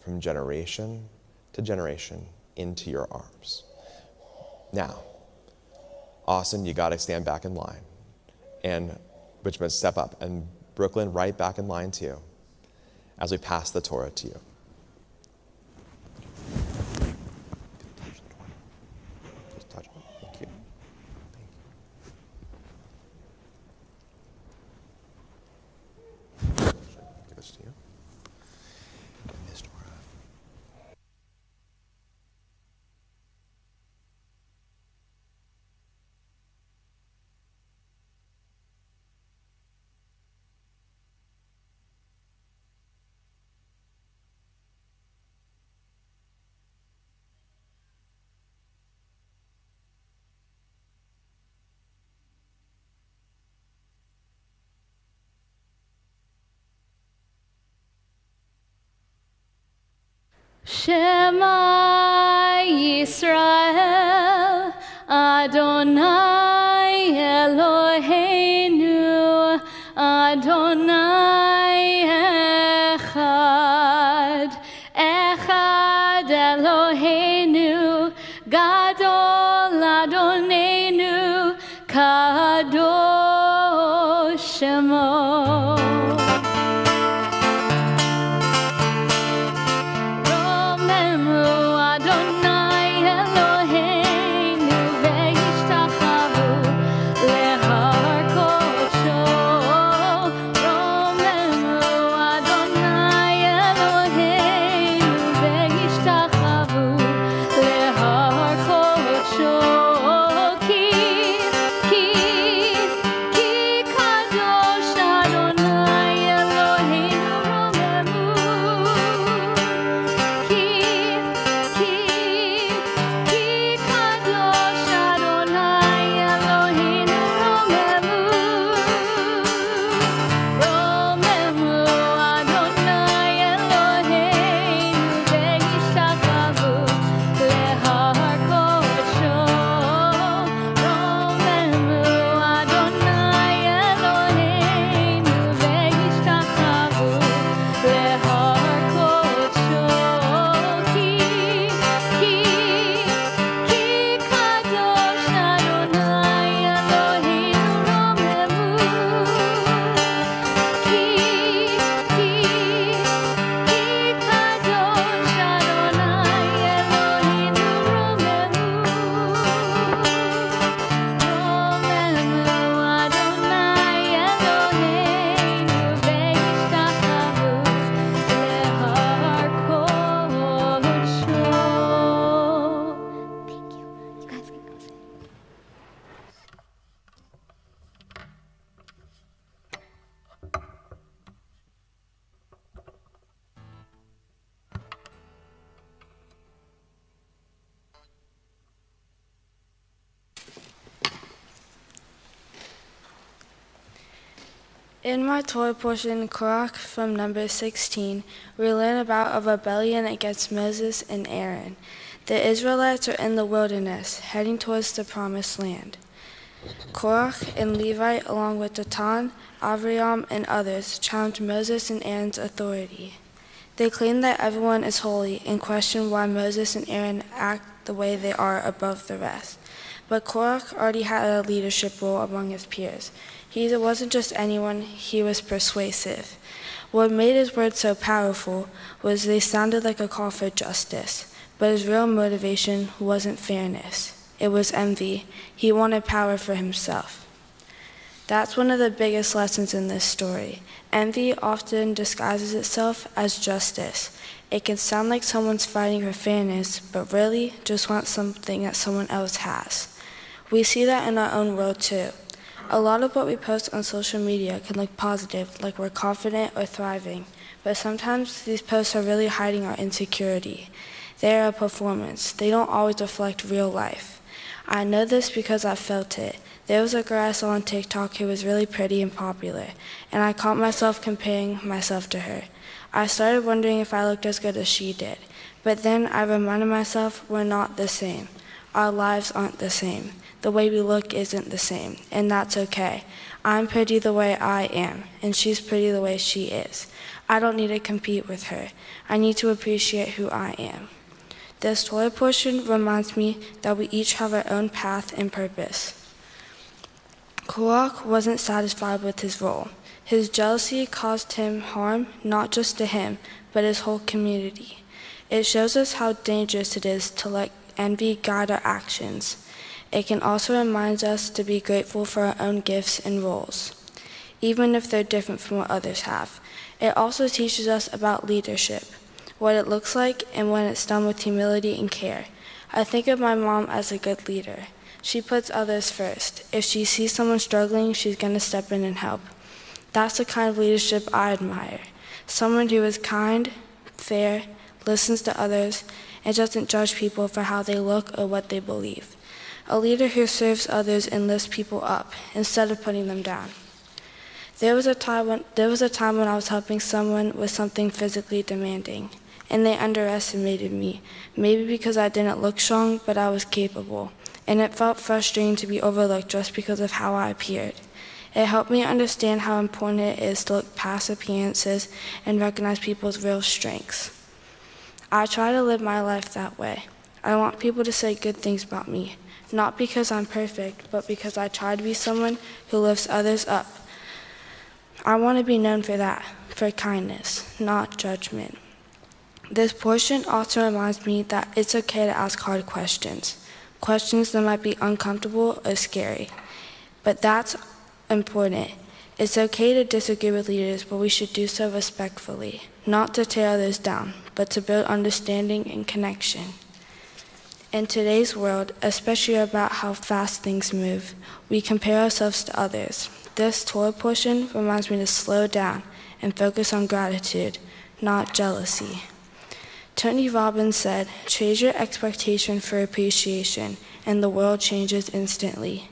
from generation to generation into your arms. Now, Austin, you got to stand back in line. And Richmond, step up. And Brooklyn, right back in line too, as we pass the Torah to you. Just touch it. Thank you. Thank you. Give this to you. Give this Torah. Shema Yisrael, Adonai Eloheinu, Adonai Echad, Echad Eloheinu, Gadol Adonenu, Kadosh Shemo. In my Torah portion, Korach from Numbers 16, we learn about a rebellion against Moses and Aaron. The Israelites are in the wilderness, heading towards the promised land. Korach and Levi, along with Datan, Aviram, and others, challenge Moses and Aaron's authority. They claim that everyone is holy and question why Moses and Aaron act the way they are above the rest. But Korach already had a leadership role among his peers. He wasn't just anyone, he was persuasive. What made his words so powerful was they sounded like a call for justice, but his real motivation wasn't fairness. It was envy. He wanted power for himself. That's one of the biggest lessons in this story. Envy often disguises itself as justice. It can sound like someone's fighting for fairness, but really just wants something that someone else has. We see that in our own world too. A lot of what we post on social media can look positive, like we're confident or thriving, but sometimes these posts are really hiding our insecurity. They are a performance. They don't always reflect real life. I know this because I felt it. There was a girl I saw on TikTok who was really pretty and popular, and I caught myself comparing myself to her. I started wondering if I looked as good as she did, but then I reminded myself we're not the same. Our lives aren't the same. The way we look isn't the same, and that's okay. I'm pretty the way I am, and she's pretty the way she is. I don't need to compete with her. I need to appreciate who I am. This Torah portion reminds me that we each have our own path and purpose. Korach wasn't satisfied with his role. His jealousy caused him harm, not just to him, but his whole community. It shows us how dangerous it is to let envy guide our actions. It can also remind us to be grateful for our own gifts and roles, even if they're different from what others have. It also teaches us about leadership, what it looks like, and when it's done with humility and care. I think of my mom as a good leader. She puts others first. If she sees someone struggling, she's going to step in and help. That's the kind of leadership I admire. Someone who is kind, fair, listens to others, and doesn't judge people for how they look or what they believe. A leader who serves others and lifts people up instead of putting them down. There was a time when I was helping someone with something physically demanding, and they underestimated me, maybe because I didn't look strong, but I was capable, and it felt frustrating to be overlooked just because of how I appeared. It helped me understand how important it is to look past appearances and recognize people's real strengths. I try to live my life that way. I want people to say good things about me, not because I'm perfect, but because I try to be someone who lifts others up. I want to be known for that, for kindness, not judgment. This portion also reminds me that it's okay to ask hard questions that might be uncomfortable or scary. But that's important. It's okay to disagree with leaders, but we should do so respectfully, not to tear others down, but to build understanding and connection. In today's world, especially about how fast things move, we compare ourselves to others. This Torah portion reminds me to slow down and focus on gratitude, not jealousy. Tony Robbins said, "Trade your expectation for appreciation, and the world changes instantly."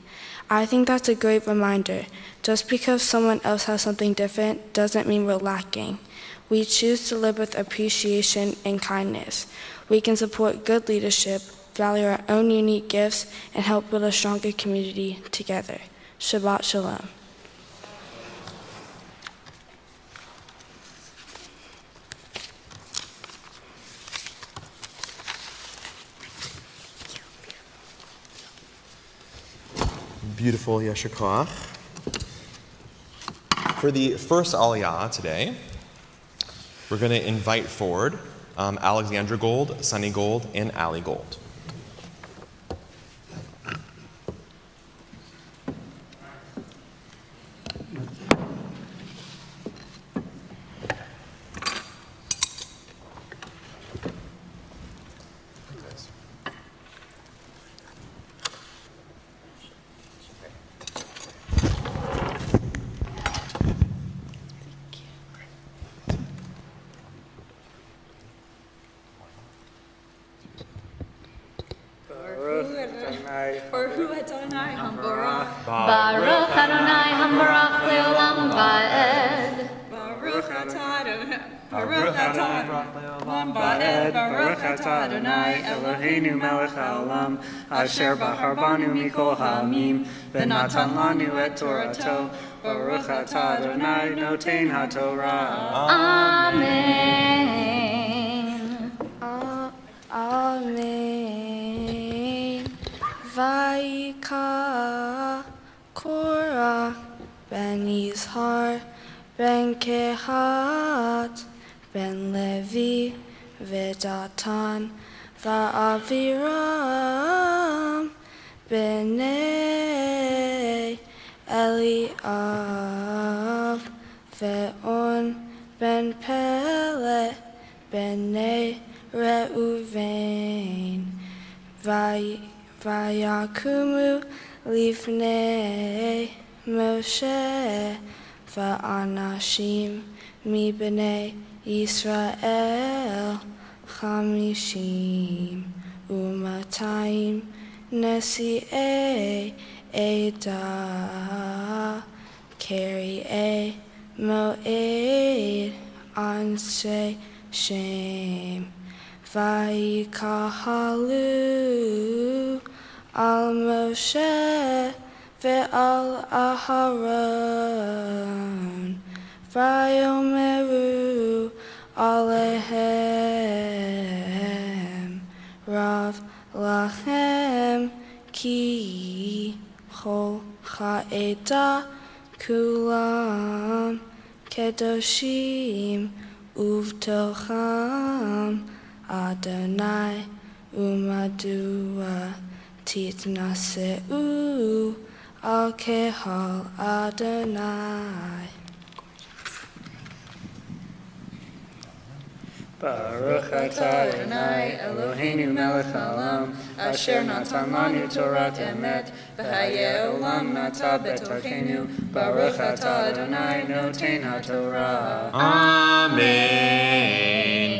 I think that's a great reminder. Just because someone else has something different doesn't mean we're lacking. We choose to live with appreciation and kindness. We can support good leadership, value our own unique gifts, and help build a stronger community together. Shabbat Shalom. Beautiful, Yasher Koach. For the first Aliyah today, we're going to invite forward Alexandra Gold, Sunny Gold, and Allie Gold. Baruch Adonai Hambarach Leolam Vaed. Baruch Adonai Leolam Vaed. Baruch Adonai Eloheinu Melech Haolam Asher Bachar Banu Mikol Ha'amim V'natan Lanu Et Torato. Baruch Adonai Noten HaTorah. Amen. Amen. Vayikra Korach ben Yizhar ben Kehat ben Levi v'Datan va'Aviram b'nei Eliav ve'on ben Pelet b'nei Reuven Vayakumu Lifnei Moshe Va'anashim Mibnei Yisrael Chamishim Umatayim Nesi Eda Carry Moed Anse Shame Vaikahalu Al Moshe Ve'al Aharon Vayomeru Alehem Rav Lachem Ki Chol Cha'eda Kulam Kedoshim Uvtocham Adonai Umadua Titnaseu Al Kehal Adonai. Baruch atah Adonai Eloheinu melech haolam asher natan lanu Torat emet v'hayeh olam nata betochenu Baruch atah Adonai noten haTorah. Amen.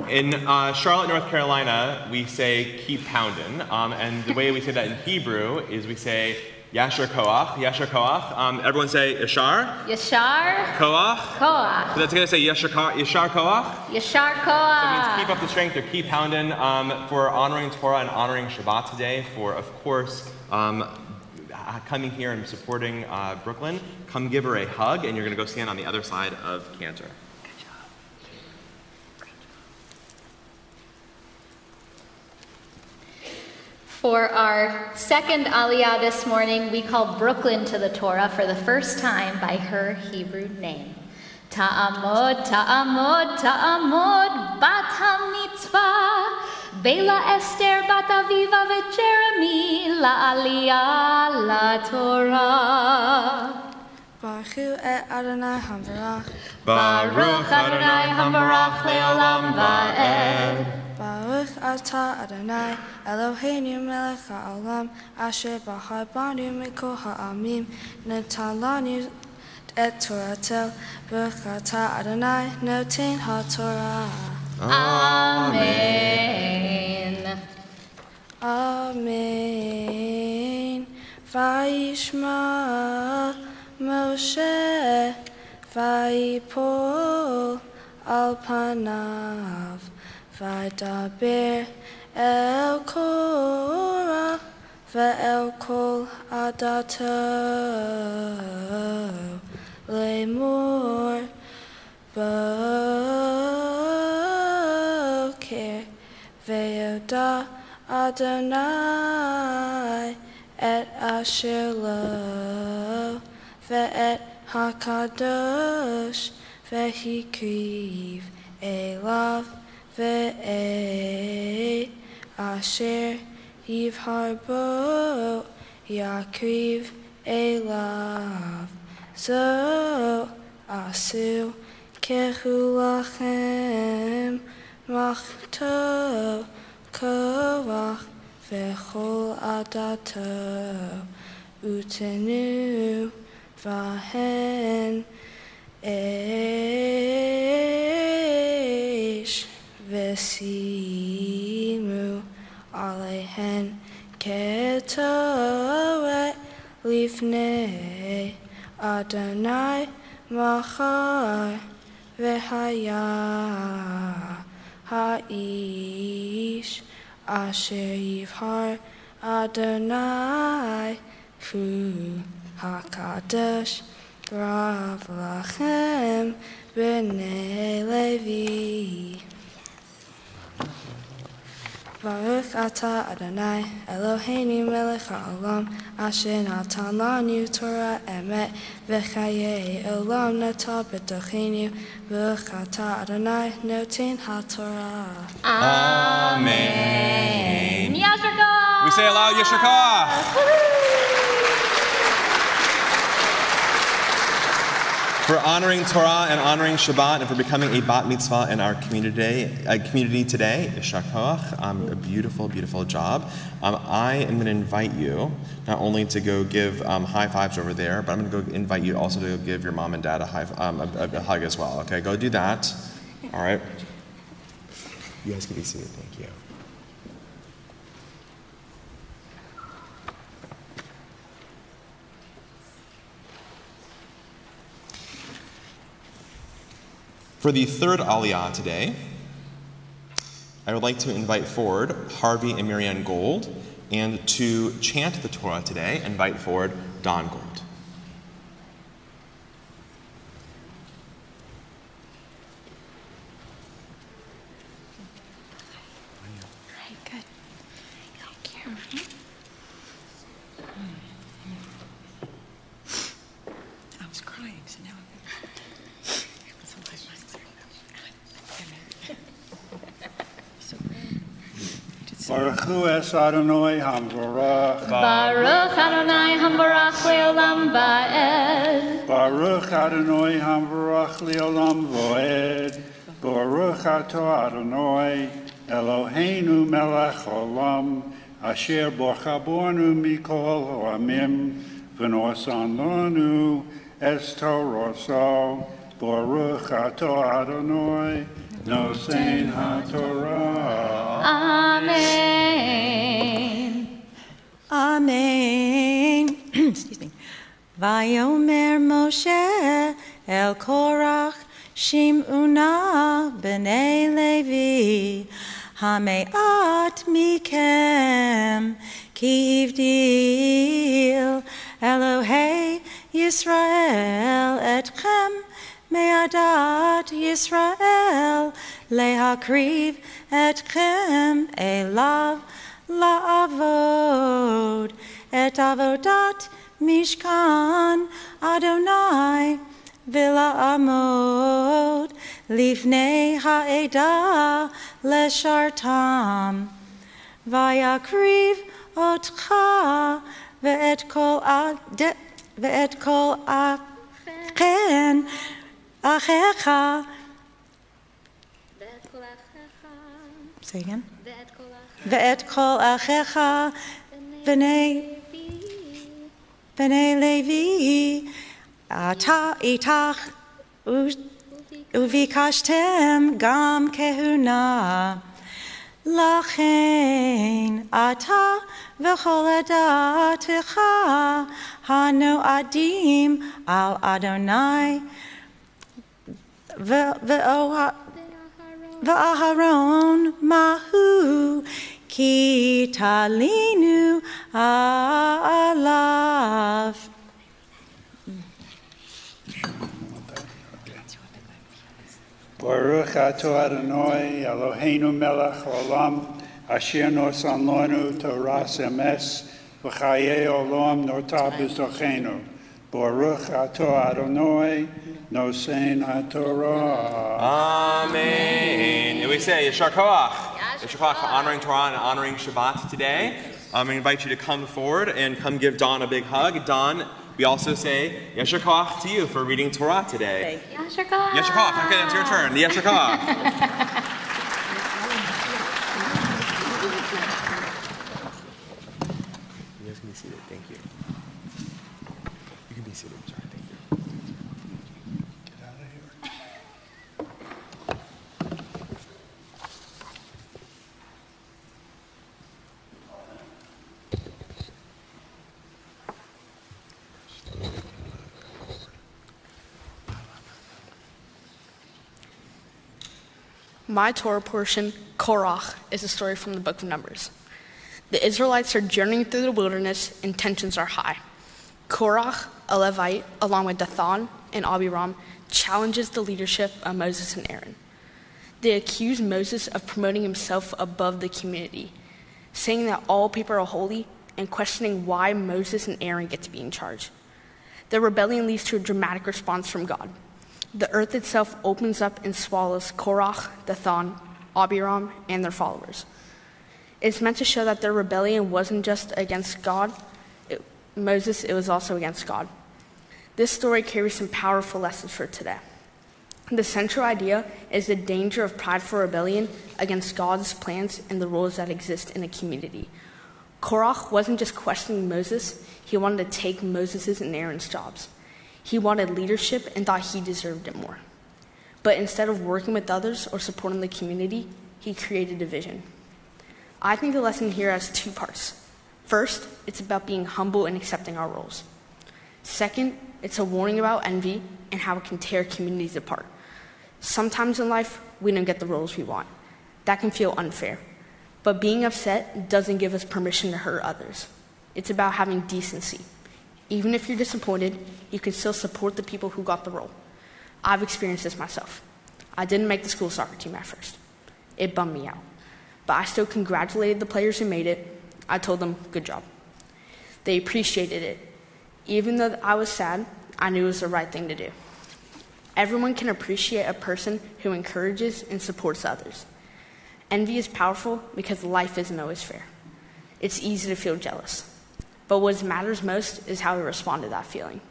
In Charlotte, North Carolina, we say keep pounding. And the way we say that in Hebrew is we say Yasher Koach, Yasher Koach. Everyone say Yashar. Yashar Koach. Koach. So that's going to say Yashar Koach. Yashar So Koach. it means keep up the strength or keep pounding for honoring Torah and honoring Shabbat today. For, of course, coming here and supporting Brooklyn. Come give her a hug, and you're going to go stand on the other side of Cantor. For our second Aliyah this morning, we call Brooklyn to the Torah for the first time by her Hebrew name. Ta'amod, ta'amod, ta'amod, bat ha-mitzvah, Bela Esther bat Aviva v'Jeremy, la'aliyah la-Torah. Baruch et Adonai Hamvarach. Baruch Adonai Hamvarach le'olam va'ed. Baruch atah Adonai Eloheinu melech haolam asher bahar banu mikol ha'amim natan lanu et Torato. Baruch atah Adonai noten haTorah. Amen. Amen. Vayishma Moshe vayipol al panav Vaydaber el Korah ve'el kol adato lemor boker ve'yoda Adonai et asher lo ve'et hakadosh ve'hikriv elav ve'et asher yivhar bo yakriv elav zo asu kehulachem machto koach ve'chol adato utenu vahen esh vesimu alehen ketoret lifnei Adonai machar v'haya ha'ish asher yivhar Adonai hu hakadosh rav lachem b'nei Levi. Baruch atah Adonai Eloheinu melech haolam asher natan lanu Torah emet v'chayei olam nata b'tochenu. Baruch atah Adonai noten haTorah. Amen. Yasher Koach. We say aloud, Yasher Koach. For honoring Torah and honoring Shabbat and for becoming a bat mitzvah in our community today, Yasher Koach, a beautiful, beautiful job. I am going to invite you not only to go give high fives over there, but I'm going to go invite you also to go give your mom and dad a hug as well. Okay, go do that. All right. You guys can be seated. Thank you. For the third Aliyah today, I would like to invite forward Harvey and Marianne Gold, and to chant the Torah today, invite forward Don Gold. Baruch Hu es Adonai Hamvarach. Baruch Adonai Hamvarach Leolam Va'ed. Baruch Adonai Hamvarach Leolam Voed. Baruch Ato Adonai Eloheinu Melech Olam Asher Borchabornu Mikol Ha'amim V'nosan Lanu Es Toroso. Baruch Ato Adonai Nosein HaTorah. Amen. Amen. Excuse me. Vayomer Moshe el Korach Shim'una b'nei Levi Hame'at mikem ki hivdil Elohei Yisrael etchem me'adat Yisrael lehakriv etchem elav la'avod et avodat Mishkan Adonai V'la'amod Livnei ha'edah leshartam Vayakriv otcha Ve'et kol achen achecha. Say again. Ve'et kol achecha B'nei Levi Ata itach uvikashtem gam kehuna Lachen ata v'chol adatecha hano adim al Adonai v'aharon mahu ki talinu alav. Baruch Ato Adonai Eloheinu Melech Olam Asher Nosan Lanu Toras Emes V'chayei Olam Nota B'zochenu. Baruch Ato Adonai Nosein HaTorah. Amen. And we say Yashar Koach. Yashar Koach for honoring Torah and honoring Shabbat today. I invite you to come forward and come give Don a big hug. Don, we also say Yashar Koach to you for reading Torah today. Yashar Koach. Yashar Koach. Okay, that's your turn. The Yashar Koach. You guys can be seated. Thank you. You can be seated. Sorry. Thank you. Get out of here. My Torah portion, Korach, is a story from the book of Numbers. The Israelites are journeying through the wilderness and tensions are high. Korach, a Levite, along with Dathan and Abiram, challenges the leadership of Moses and Aaron. They accuse Moses of promoting himself above the community, saying that all people are holy and questioning why Moses and Aaron get to be in charge. The rebellion leads to a dramatic response from God. The earth itself opens up and swallows Korach, Dathan, Abiram, and their followers. It's meant to show that their rebellion wasn't just against God, Moses, it was also against God. This story carries some powerful lessons for today. The central idea is the danger of prideful rebellion against God's plans and the rules that exist in a community. Korach wasn't just questioning Moses, he wanted to take Moses' and Aaron's jobs. He wanted leadership and thought he deserved it more. But instead of working with others or supporting the community, he created division. I think the lesson here has two parts. First, it's about being humble and accepting our roles. Second, it's a warning about envy and how it can tear communities apart. Sometimes in life, we don't get the roles we want. That can feel unfair. But being upset doesn't give us permission to hurt others. It's about having decency. Even if you're disappointed, you can still support the people who got the role. I've experienced this myself. I didn't make the school soccer team at first. It bummed me out. But I still congratulated the players who made it. I told them, good job. They appreciated it. Even though I was sad, I knew it was the right thing to do. Everyone can appreciate a person who encourages and supports others. Envy is powerful because life isn't always fair. It's easy to feel jealous. But what matters most is how we respond to that feeling.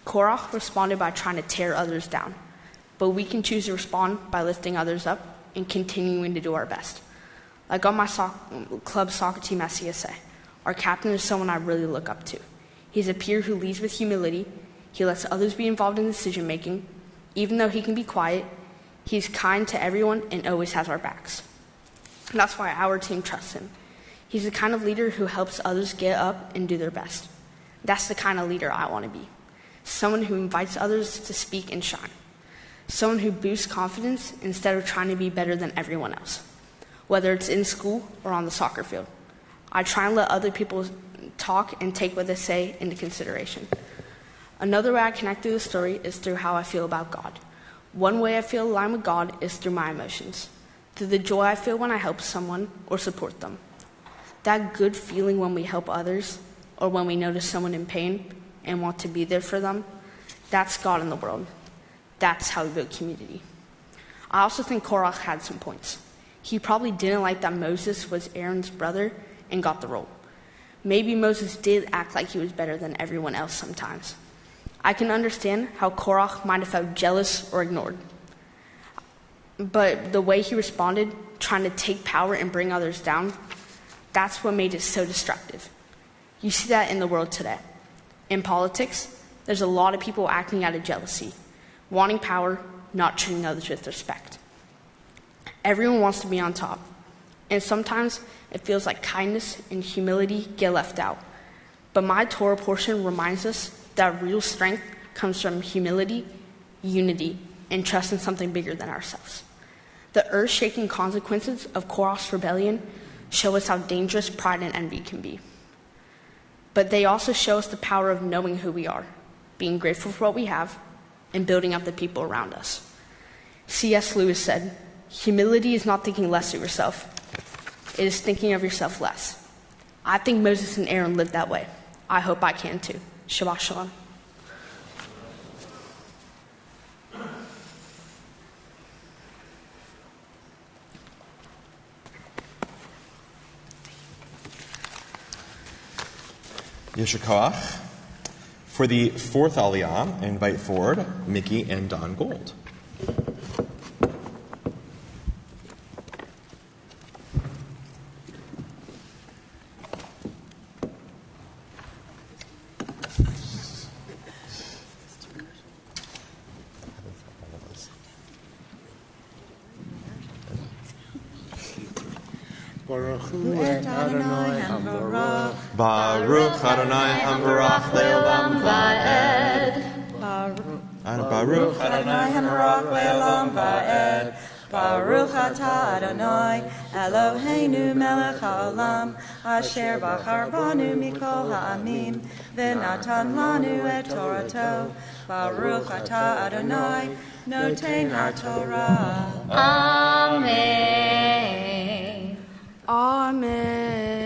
Korah responded by trying to tear others down. But we can choose to respond by lifting others up and continuing to do our best. Like on my club soccer team at CSA, our captain is someone I really look up to. He's a peer who leads with humility. He lets others be involved in decision-making. Even though he can be quiet, he's kind to everyone and always has our backs. That's why our team trusts him. He's the kind of leader who helps others get up and do their best. That's the kind of leader I want to be. Someone who invites others to speak and shine. Someone who boosts confidence instead of trying to be better than everyone else. Whether it's in school or on the soccer field. I try and let other people talk and take what they say into consideration. Another way I connect through the story is through how I feel about God. One way I feel aligned with God is through my emotions. Through the joy I feel when I help someone or support them. That good feeling when we help others or when we notice someone in pain and want to be there for them, that's God in the world. That's how we build community. I also think Korah had some points. He probably didn't like that Moses was Aaron's brother and got the role. Maybe Moses did act like he was better than everyone else sometimes. I can understand how Korah might have felt jealous or ignored. But the way he responded, trying to take power and bring others down, that's what made it so destructive. You see that in the world today. In politics, there's a lot of people acting out of jealousy, wanting power, not treating others with respect. Everyone wants to be on top, and sometimes it feels like kindness and humility get left out. But my Torah portion reminds us that real strength comes from humility, unity, and trust in something bigger than ourselves. The earth-shaking consequences of Korah's rebellion show us how dangerous pride and envy can be. But they also show us the power of knowing who we are, being grateful for what we have, and building up the people around us. C.S. Lewis said, "Humility is not thinking less of yourself. It is thinking of yourself less." I think Moses and Aaron lived that way. I hope I can too. Shabbat Shalom. Yesher Koach. For the fourth Aliyah, I invite forward Mickey and Don Gold. Baruch Hu et Adonai Hamvarach. Baruch Adonai Hamvarach Le'olam Va'ed. Baruch Adonai Hamvarach Le'olam Va'ed. Baruch atah Adonai Eloheinu melech haolam asher bachar banu mikol ha'amim v'natan lanu et Torato. Baruch atah Adonai noten ha'Torah. Amen. Amen.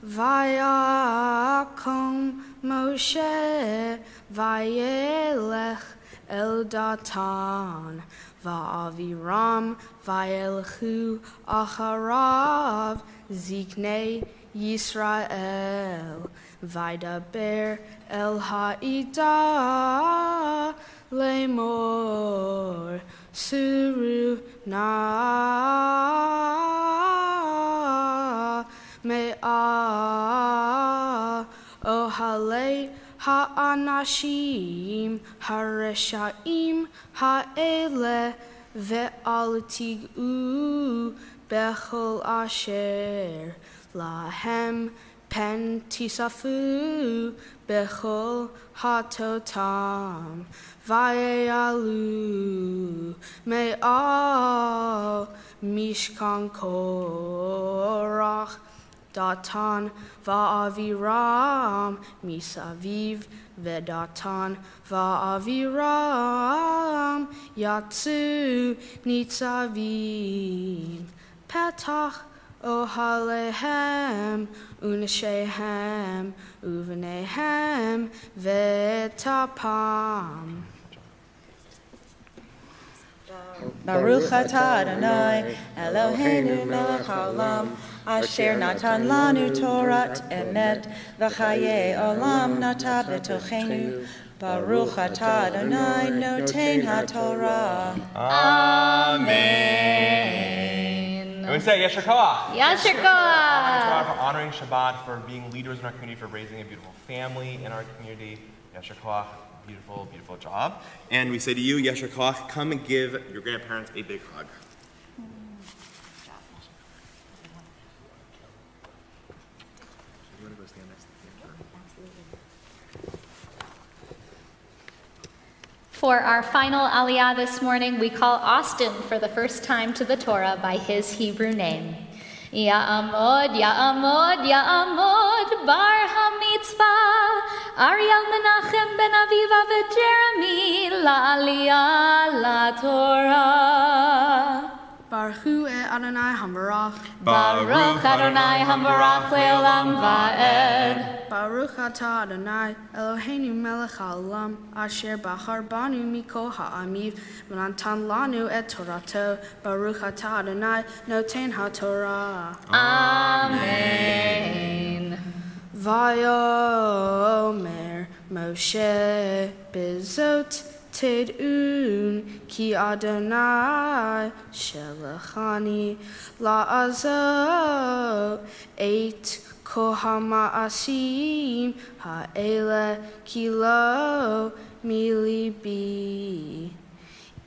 Vayakom Moshe vayelech el Datan va'aviram vayelchu acharav ziknei Yisrael vaydaber el ha'ida lemor suru na me'ah ohalei ha'anashim hareshaim ha'ele ve'al tig'u bechol asher lahem pen tisafu bechol hatotam vayalu me'al mishkan korach datan va'aviram misaviv vedatan va'aviram yatsu nitzavim petach ohalehem unashehem uvenehem vetapam. Baruch atah Adonai Eloheinu melech haolam asher natan lanu Torat emet v'chaye olam nata b'tochenu. Baruch atah Adonai noten haTorah. Amen. And we say Yasher Koach. Yasher Koach. For honoring Shabbat, for being leaders in our community, for raising a beautiful family in our community. Yasher Koach. Beautiful, beautiful job. And we say to you, Yasher Koach, come and give your grandparents a big hug. For our final aliyah this morning, we call Austin for the first time to the Torah by his Hebrew name. Ya'amod, Ya'amod, Ya'amod, Bar HaMitzvah, Ariel Menachem Ben Aviva v'Jeremy, La'aliyah LaTorah. Baruch Adonai Hambarach. Baruch Adonai Hambarach Le'olam Va'ed. Baruch atah Adonai Eloheinu melech haolam asher bachar banu mikol ha'amiv v'natan lanu et Torato. Baruch atah Adonai noten haTorah. Amen. Vayomer Moshe bezot Tid'un ki Adonai shelachani la'azo eit kohama asim ha'ele kilo milibi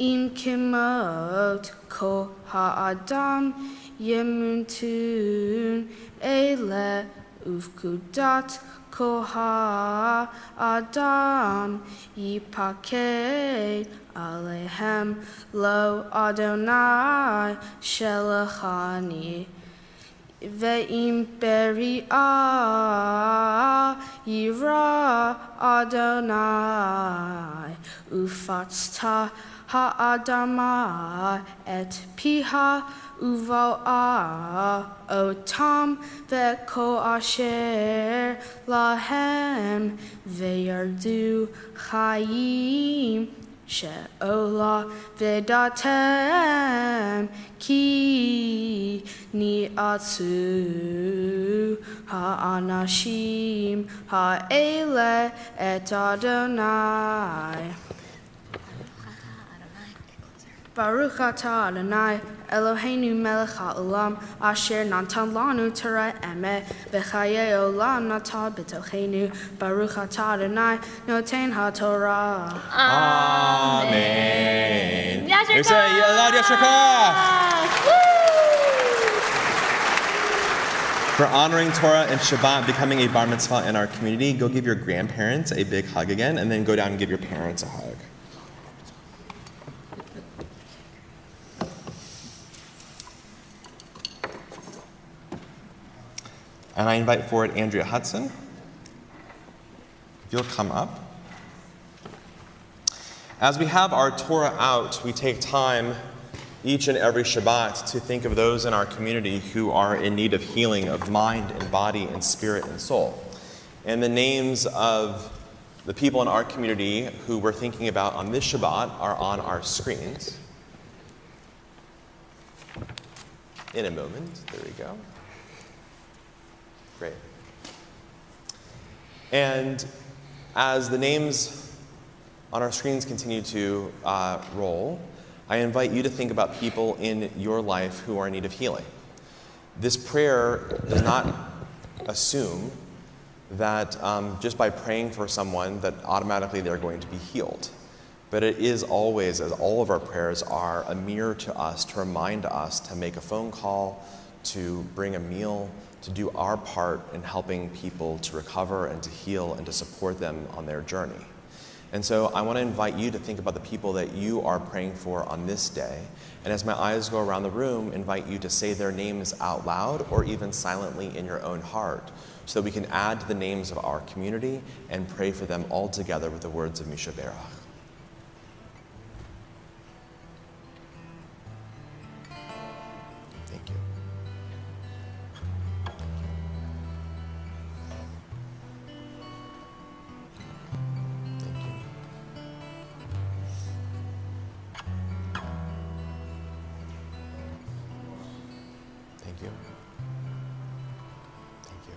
im kimot ko ha'adam yemuntun ele ufkudat Koha Adam Yipakeh Alehem Lo Adonai Shelachani Ve'im Beri'ah Yira Adonai Ufatzta Ha'adama Et Piha Uvo'a Otam Ve'ko Asher Lahem Ve'yardu Chayim She'ola Ve'datem Ki Ni'atsu Ha'anashim Ha'ele Et Adonai. Baruch atah Adonai Eloheinu melech haolam asher natan lanu Torah emet v'chaye olam nata b'tochenu. Baruch atah Adonai noten haTorah. Amen. Yasher We say aloud Yasher Koach. For honoring Torah and Shabbat, becoming a bar mitzvah in our community, go give your grandparents a big hug again, and then go down and give your parents a hug. And I invite forward Andrea Hudson. If you'll come up. As we have our Torah out, we take time each and every Shabbat to think of those in our community who are in need of healing of mind and body and spirit and soul. And the names of the people in our community who we're thinking about on this Shabbat are on our screens. In a moment, there we go. Great. And as the names on our screens continue to roll, I invite you to think about people in your life who are in need of healing. This prayer does not assume that just by praying for someone that automatically they're going to be healed. But it is always, as all of our prayers are, a mirror to us to remind us to make a phone call, to bring a meal, to do our part in helping people to recover and to heal and to support them on their journey. And so I want to invite you to think about the people that you are praying for on this day. And as my eyes go around the room, invite you to say their names out loud or even silently in your own heart, so that we can add to the names of our community and pray for them all together with the words of Misha Berach. Thank you. Thank you. Thank you. Thank you.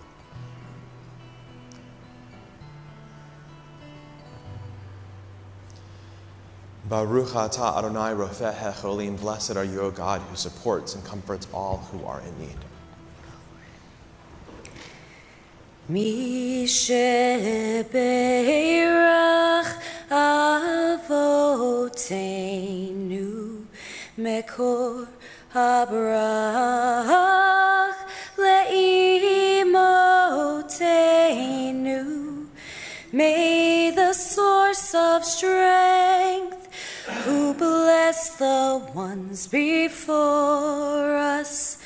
Baruch atah Adonai rofeh hacholim. Blessed are you, O God, who supports and comforts all who are in need. Mi shebeirach avoteinu mekor habrach leimotenu. May the source of strength, who bless the ones before us,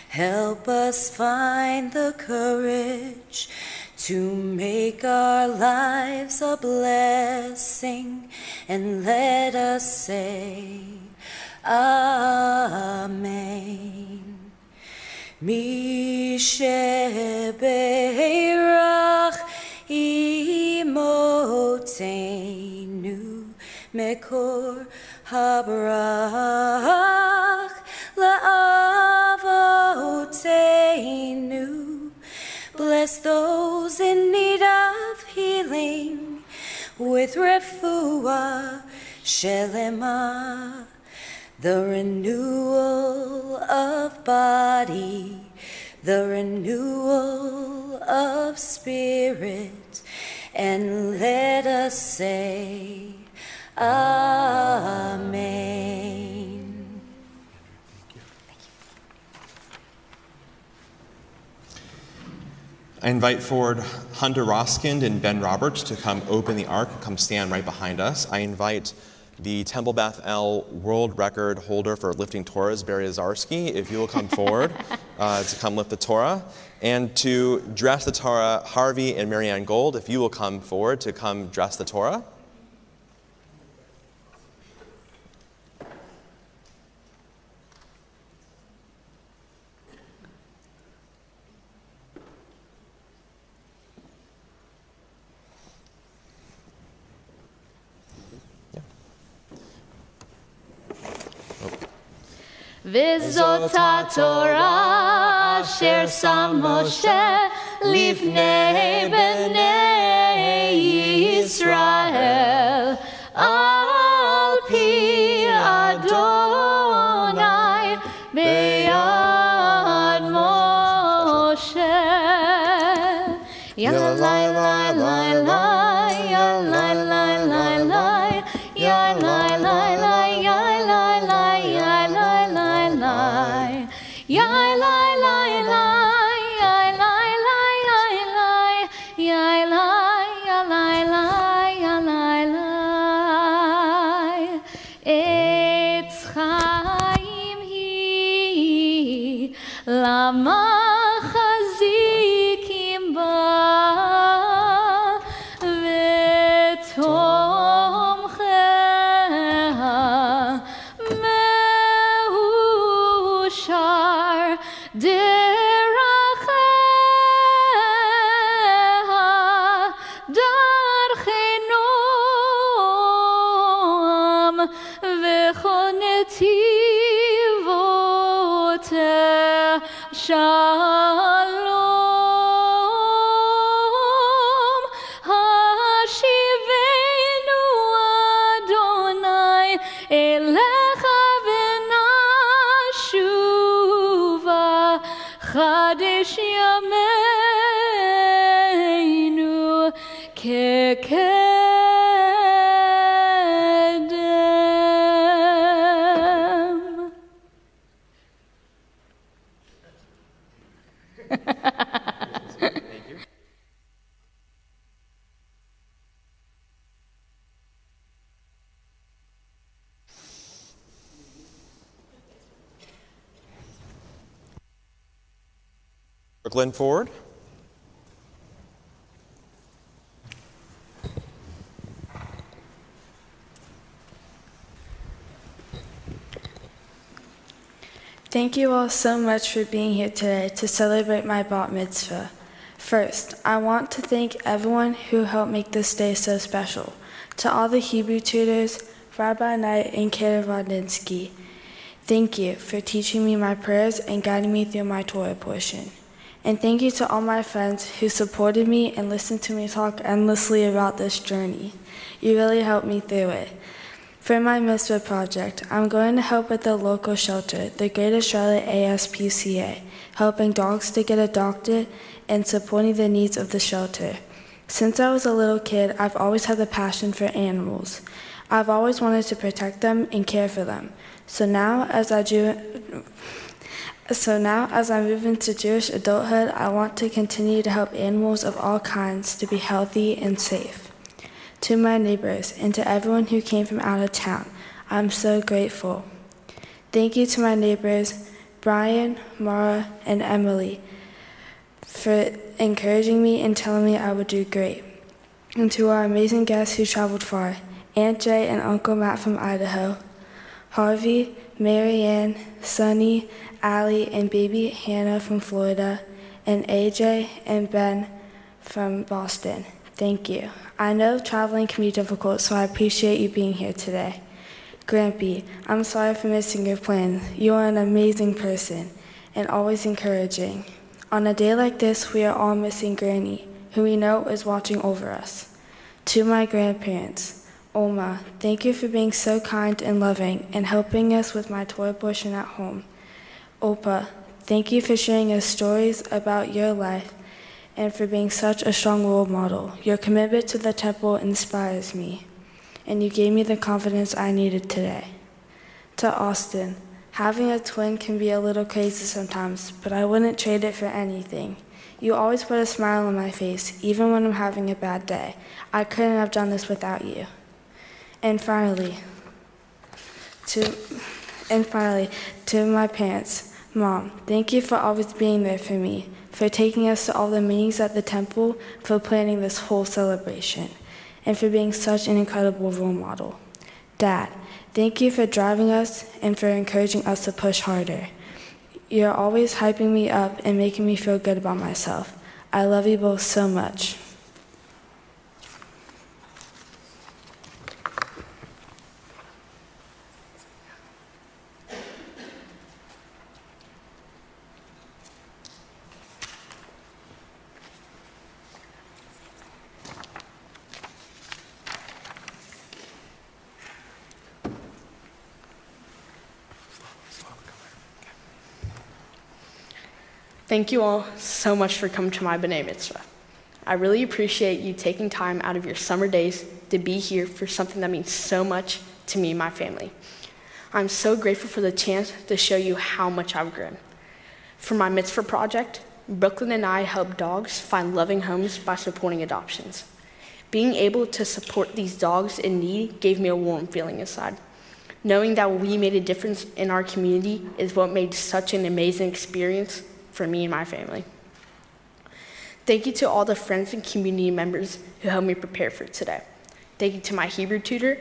help us find the courage to make our lives a blessing, and let us say, Amen. Mi shebeirach imotenu mekor habrach la'avotenu. Bless those in need of healing with refuah shelema, the renewal of body, the renewal of spirit, and let us say, Amen. I invite forward Hunter Roskind and Ben Roberts to come open the ark, come stand right behind us. I invite the Temple Beth El world record holder for lifting Torahs, Barry Azarski, if you will come forward to come lift the Torah. And to dress the Torah, Harvey and Marianne Gold, if you will come forward to come dress the Torah. V'zot HaTorah asher sam Moshe lifnei bnei Yisrael al pi Adonai beyad Moshe. Yalai lai lai lai, yalai lai lai lai, yalai lai lai, yalai lai, yalai lai lai, yalai lai lai, yalai lai lai, yalai, yalai lai, yalai lai. Etz chaim hi lama chazikim ba v'tomcheha meushar deracheha darchenom v'chonetivoteh shalom hashivenu Adonai elecha v'nashuva chadesh yameinu kekedem. Brooklyn forward. Thank you all so much for being here today to celebrate my bat mitzvah. First, I want to thank everyone who helped make this day so special. To all the Hebrew tutors, Rabbi Knight and Kara Rodinsky, thank you for teaching me my prayers and guiding me through my Torah portion. And thank you to all my friends who supported me and listened to me talk endlessly about this journey. You really helped me through it. For my Mitzvah project, I'm going to help at the local shelter, the Greater Charlotte ASPCA, helping dogs to get adopted and supporting the needs of the shelter. Since I was a little kid, I've always had a passion for animals. I've always wanted to protect them and care for them. So now, as I move into Jewish adulthood, I want to continue to help animals of all kinds to be healthy and safe. To my neighbors and to everyone who came from out of town, I'm so grateful. Thank you to my neighbors, Brian, Mara, and Emily, for encouraging me and telling me I would do great. And to our amazing guests who traveled far, Aunt Jay and Uncle Matt from Idaho, Harvey, Marianne, Sunny, Allie, and baby Hannah from Florida, and AJ and Ben from Boston. Thank you. I know traveling can be difficult, so I appreciate you being here today. Grampy, I'm sorry for missing your plans. You are an amazing person and always encouraging. On a day like this, we are all missing Granny, who we know is watching over us. To my grandparents, Oma, thank you for being so kind and loving and helping us with my toy portion at home. Opa, thank you for sharing us stories about your life and for being such a strong role model. Your commitment to the temple inspires me, and you gave me the confidence I needed today. To Austin, having a twin can be a little crazy sometimes, but I wouldn't trade it for anything. You always put a smile on my face, even when I'm having a bad day. I couldn't have done this without you. And finally, to my parents, Mom, thank you for always being there for me, for taking us to all the meetings at the temple, for planning this whole celebration, and for being such an incredible role model. Dad, thank you for driving us and for encouraging us to push harder. You're always hyping me up and making me feel good about myself. I love you both so much. Thank you all so much for coming to my B'nai Mitzvah. I really appreciate you taking time out of your summer days to be here for something that means so much to me and my family. I'm so grateful for the chance to show you how much I've grown. For my Mitzvah project, Brooklyn and I help dogs find loving homes by supporting adoptions. Being able to support these dogs in need gave me a warm feeling inside. Knowing that we made a difference in our community is what made such an amazing experience for me and my family. Thank you to all the friends and community members who helped me prepare for today. Thank you to my Hebrew tutor,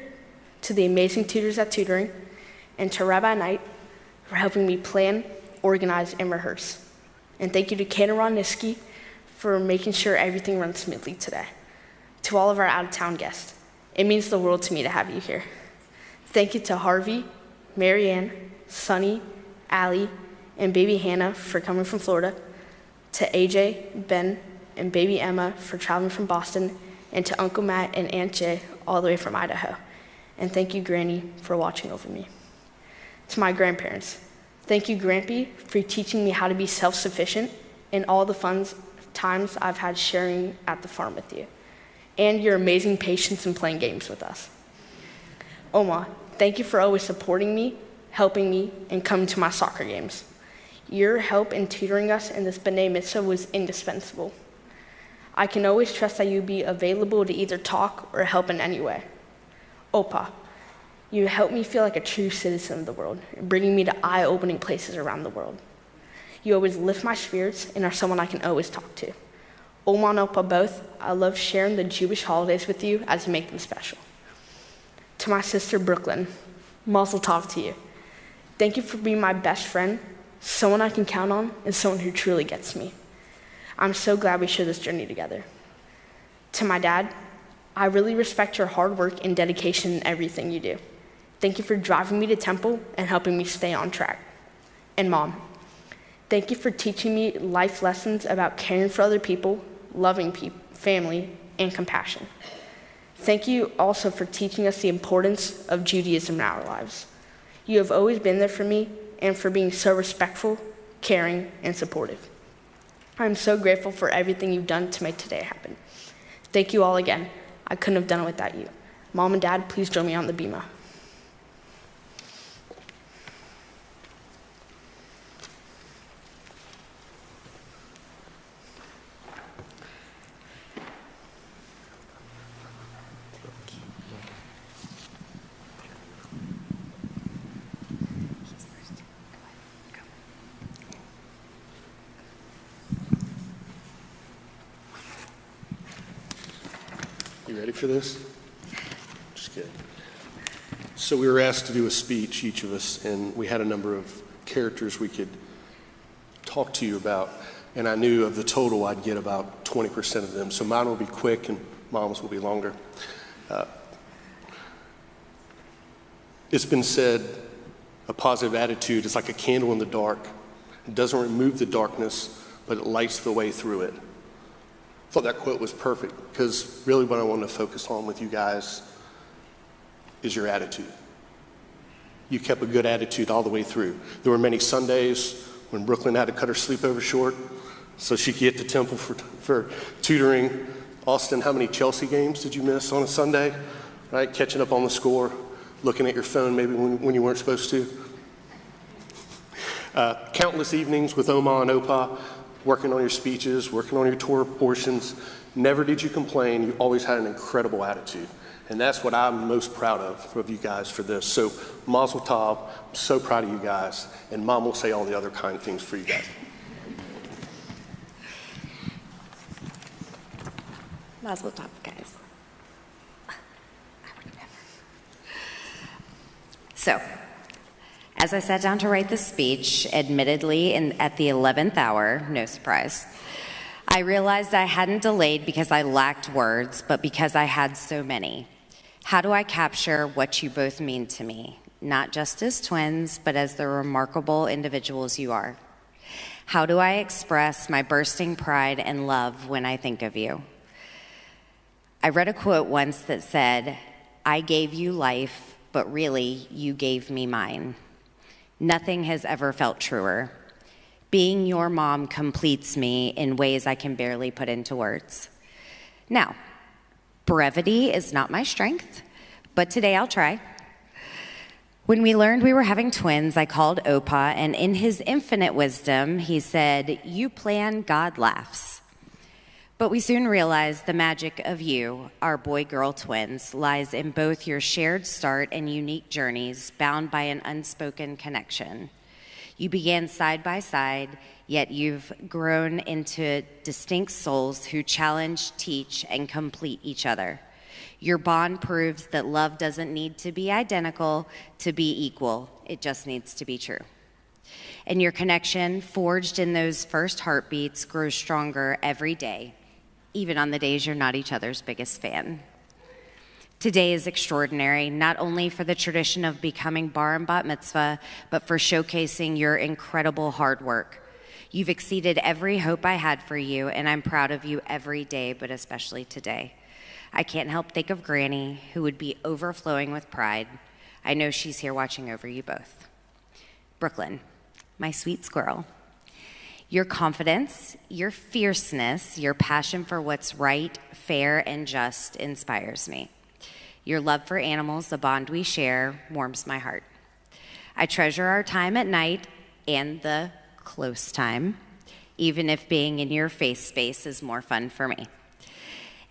to the amazing tutors at tutoring, and to Rabbi Knight for helping me plan, organize, and rehearse. And thank you to Kanaron Niski for making sure everything runs smoothly today. To all of our out-of-town guests, it means the world to me to have you here. Thank you to Harvey, Marianne, Sunny, Allie, and baby Hannah for coming from Florida, to AJ, Ben, and baby Emma for traveling from Boston, and to Uncle Matt and Aunt Jay all the way from Idaho. And thank you, Granny, for watching over me. To my grandparents, thank you, Grampy, for teaching me how to be self-sufficient and all the fun times I've had sharing at the farm with you, and your amazing patience in playing games with us. Oma, thank you for always supporting me, helping me, and coming to my soccer games. Your help in tutoring us in this B'nai Mitzvah was indispensable. I can always trust that you'll be available to either talk or help in any way. Opa, you helped me feel like a true citizen of the world, bringing me to eye-opening places around the world. You always lift my spirits and are someone I can always talk to. Oma and Opa both, I love sharing the Jewish holidays with you as you make them special. To my sister Brooklyn, mazel tov to you. Thank you for being my best friend, someone I can count on, and someone who truly gets me. I'm so glad we share this journey together. To my dad, I really respect your hard work and dedication in everything you do. Thank you for driving me to temple and helping me stay on track. And Mom, thank you for teaching me life lessons about caring for other people, loving family, and compassion. Thank you also for teaching us the importance of Judaism in our lives. You have always been there for me and for being so respectful, caring, and supportive. I'm so grateful for everything you've done to make today happen. Thank you all again. I couldn't have done it without you. Mom and Dad, please join me on the bima. You ready for this? Just kidding. So we were asked to do a speech, each of us, and we had a number of characters we could talk to you about. And I knew of the total, I'd get about 20% of them. So mine will be quick and Mom's will be longer. It's been said, a positive attitude is like a candle in the dark. It doesn't remove the darkness, but it lights the way through it. I thought that quote was perfect because really what I want to focus on with you guys is your attitude. You kept a good attitude all the way through. There were many Sundays when Brooklyn had to cut her sleepover short so she could get to temple for tutoring. Austin, how many Chelsea games did you miss on a Sunday? Right, catching up on the score, looking at your phone maybe when you weren't supposed to. Countless evenings with Oma and Opa, working on your speeches, working on your Torah portions. Never did you complain. You always had an incredible attitude. And that's what I'm most proud of you guys for this. So mazel tov, I'm so proud of you guys. And Mom will say all the other kind things for you guys. Mazel tov, guys. So, as I sat down to write the speech, admittedly at the 11th hour, no surprise, I realized I hadn't delayed because I lacked words, but because I had so many. How do I capture what you both mean to me, not just as twins, but as the remarkable individuals you are? How do I express my bursting pride and love when I think of you? I read a quote once that said, "I gave you life, but really you gave me mine." Nothing has ever felt truer. Being your mom completes me in ways I can barely put into words. Now, brevity is not my strength, but today I'll try. When we learned we were having twins, I called Opa, and in his infinite wisdom, he said, "You plan, God laughs." But we soon realized the magic of you, our boy-girl twins, lies in both your shared start and unique journeys bound by an unspoken connection. You began side by side, yet you've grown into distinct souls who challenge, teach, and complete each other. Your bond proves that love doesn't need to be identical to be equal. It just needs to be true. And your connection, forged in those first heartbeats, grows stronger every day, even on the days you're not each other's biggest fan. Today is extraordinary, not only for the tradition of becoming bar and bat mitzvah, but for showcasing your incredible hard work. You've exceeded every hope I had for you, and I'm proud of you every day, but especially today. I can't help think of Granny, who would be overflowing with pride. I know she's here watching over you both. Brooklyn, my sweet squirrel. Your confidence, your fierceness, your passion for what's right, fair, and just inspires me. Your love for animals, the bond we share, warms my heart. I treasure our time at night and the close time, even if being in your face space is more fun for me.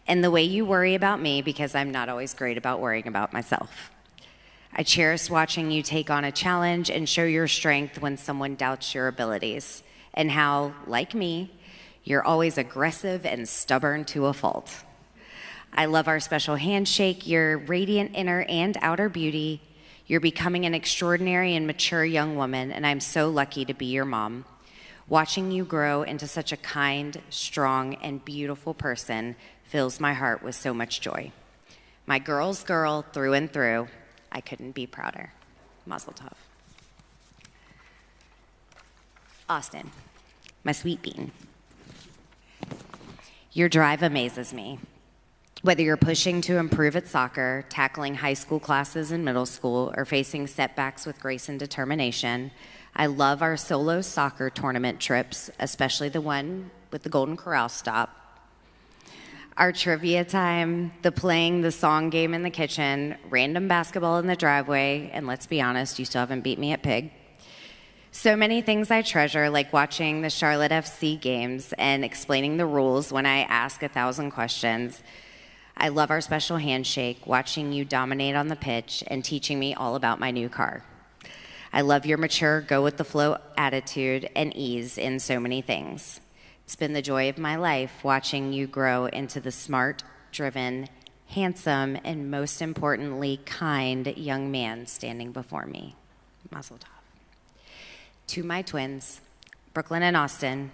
And the way you worry about me, because I'm not always great about worrying about myself. I cherish watching you take on a challenge and show your strength when someone doubts your abilities, and how, like me, you're always aggressive and stubborn to a fault. I love our special handshake, your radiant inner and outer beauty. You're becoming an extraordinary and mature young woman, and I'm so lucky to be your mom. Watching you grow into such a kind, strong, and beautiful person fills my heart with so much joy. My girl's girl through and through. I couldn't be prouder. Mazel tov. Austin, my sweet bean. Your drive amazes me. Whether you're pushing to improve at soccer, tackling high school classes in middle school, or facing setbacks with grace and determination, I love our solo soccer tournament trips, especially the one with the Golden Corral stop. Our trivia time, the playing the song game in the kitchen, random basketball in the driveway, and let's be honest, you still haven't beat me at Pig. So many things I treasure, like watching the Charlotte FC games and explaining the rules when I ask 1,000 questions. I love our special handshake, watching you dominate on the pitch, and teaching me all about my new car. I love your mature, go-with-the-flow attitude and ease in so many things. It's been the joy of my life watching you grow into the smart, driven, handsome, and most importantly, kind young man standing before me. Mazel tov. To my twins, Brooklyn and Austin,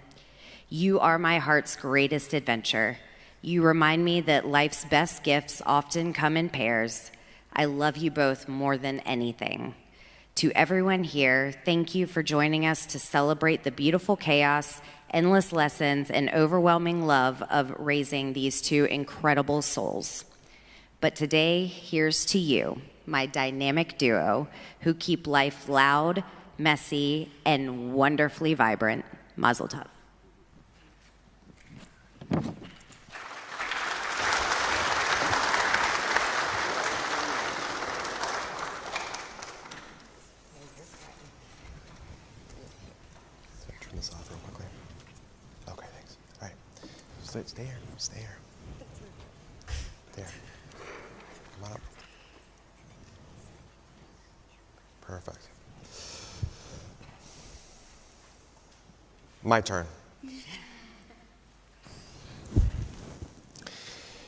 you are my heart's greatest adventure. You remind me that life's best gifts often come in pairs. I love you both more than anything. To everyone here, thank you for joining us to celebrate the beautiful chaos, endless lessons, and overwhelming love of raising these two incredible souls. But today, here's to you, my dynamic duo, who keep life loud, messy, and wonderfully vibrant. Mazel tov. Turn this off real quickly. Okay, thanks. All right. Stay here. Stay here. There. Come on up. Perfect. My turn.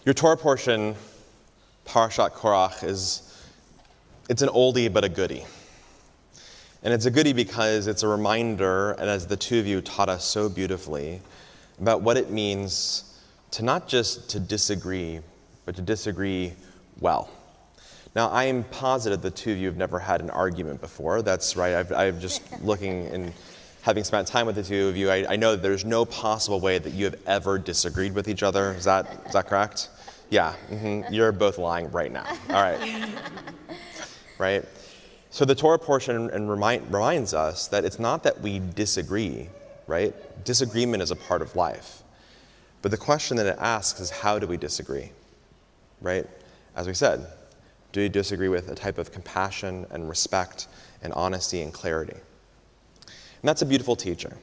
Your Torah portion, Parashat Korach, it's an oldie but a goodie. And it's a goodie because it's a reminder, and as the two of you taught us so beautifully, about what it means to not just to disagree, but to disagree well. Now, I am positive the two of you have never had an argument before. That's right. I've just looking and having spent time with the two of you, I know that there's no possible way that you have ever disagreed with each other. Is that correct? Yeah. Mm-hmm. You're both lying right now. All right. Right? So the Torah portion reminds us that it's not that we disagree, right? Disagreement is a part of life. But the question that it asks is, how do we disagree, right? As we said, do you disagree with a type of compassion and respect and honesty and clarity? And that's a beautiful teaching.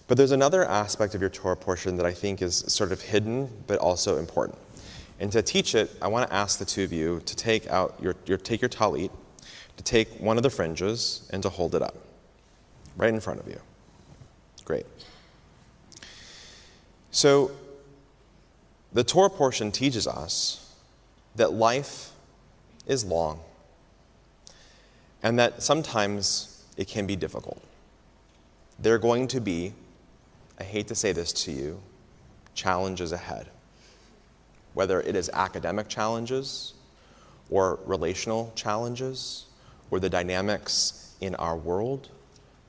But there's another aspect of your Torah portion that I think is sort of hidden, but also important. And to teach it, I want to ask the two of you to take out your talit, to take one of the fringes and to hold it up, right in front of you. Great. So, the Torah portion teaches us that life is long, and that sometimes it can be difficult. There are going to be, I hate to say this to you, challenges ahead. Whether it is academic challenges, or relational challenges, or the dynamics in our world,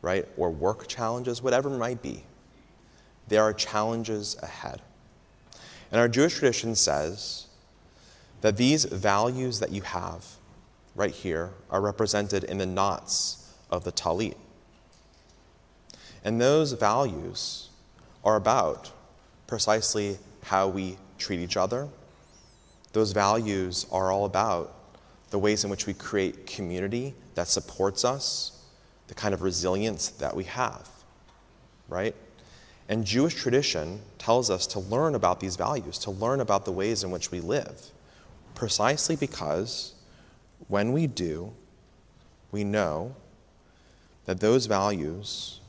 right? Or work challenges, whatever it might be. There are challenges ahead. And our Jewish tradition says that these values that you have right here are represented in the knots of the talit. And those values are about precisely how we treat each other. Those values are all about the ways in which we create community that supports us, the kind of resilience that we have, right? And Jewish tradition tells us to learn about these values, to learn about the ways in which we live, precisely because when we do, we know that those values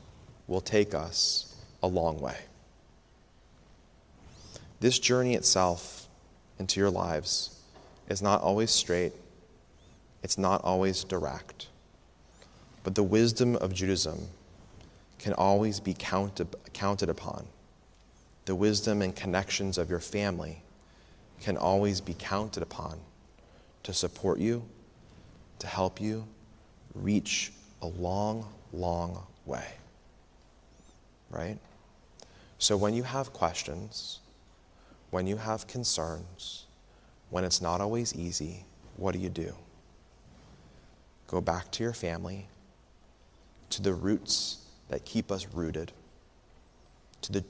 will take us a long way. This journey itself into your lives is not always straight, it's not always direct, but the wisdom of Judaism can always be counted upon. The wisdom and connections of your family can always be counted upon to support you, to help you reach a long, long way. Right? So when you have questions, when you have concerns, when it's not always easy, what do? Go back to your family, to the roots that keep us rooted, to the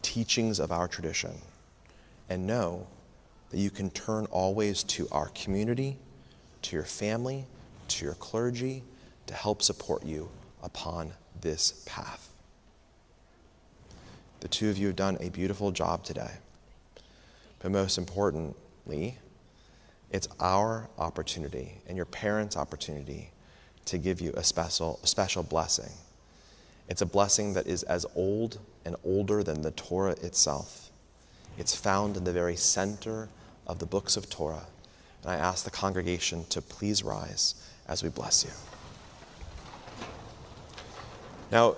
teachings of our tradition, and know that you can turn always to our community, to your family, to your clergy, to help support you upon this path. The two of you have done a beautiful job today. But most importantly, it's our opportunity and your parents' opportunity to give you a special blessing. It's a blessing that is as old and older than the Torah itself. It's found in the very center of the books of Torah. And I ask the congregation to please rise as we bless you. Now,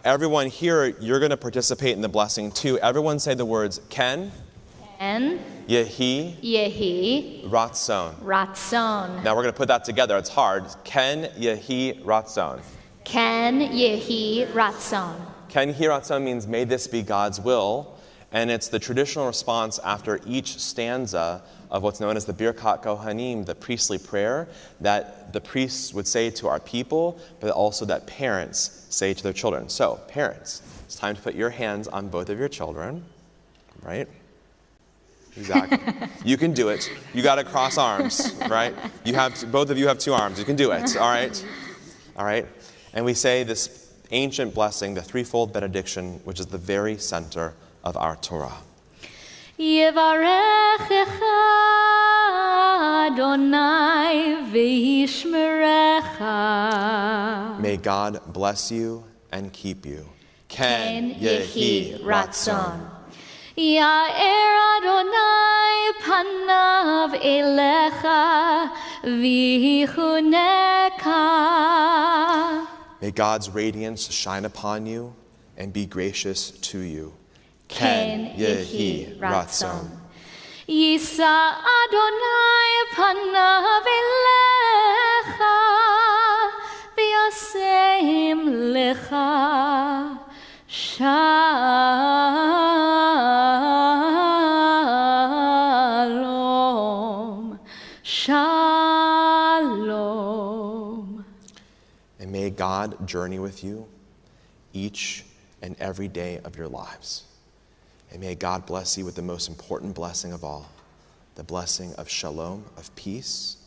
everyone here, you're going to participate in the blessing too. Everyone say the words Ken, Yehi, Ratzon. Ratzon. Now we're going to put that together. It's hard. Ken, Yehi, Ratzon. Ken Yehi Ratzon. Ken Yehi Ratzon means may this be God's will. And it's the traditional response after each stanza of what's known as the Birkat Kohanim, the priestly prayer that the priests would say to our people, but also that parents say to their children. So, parents, it's time to put your hands on both of your children, right? Exactly. You can do it. You got to cross arms, right? Both of you have 2 arms. You can do it, all right? All right? And we say this ancient blessing, the threefold benediction, which is the very center of our Torah. Yevarechecha Adonai v'yishmerecha. May God bless you and keep you. Ken Yehi Ratzon. Ya'er Adonai panav elecha v'yichuneka. May God's radiance shine upon you and be gracious to you. Ken Yehi Ratzon. Yisa Adonai panav elecha v'yasem lecha shalom. Shalom. And may God journey with you each and every day of your lives. And may God bless you with the most important blessing of all, the blessing of shalom, of peace,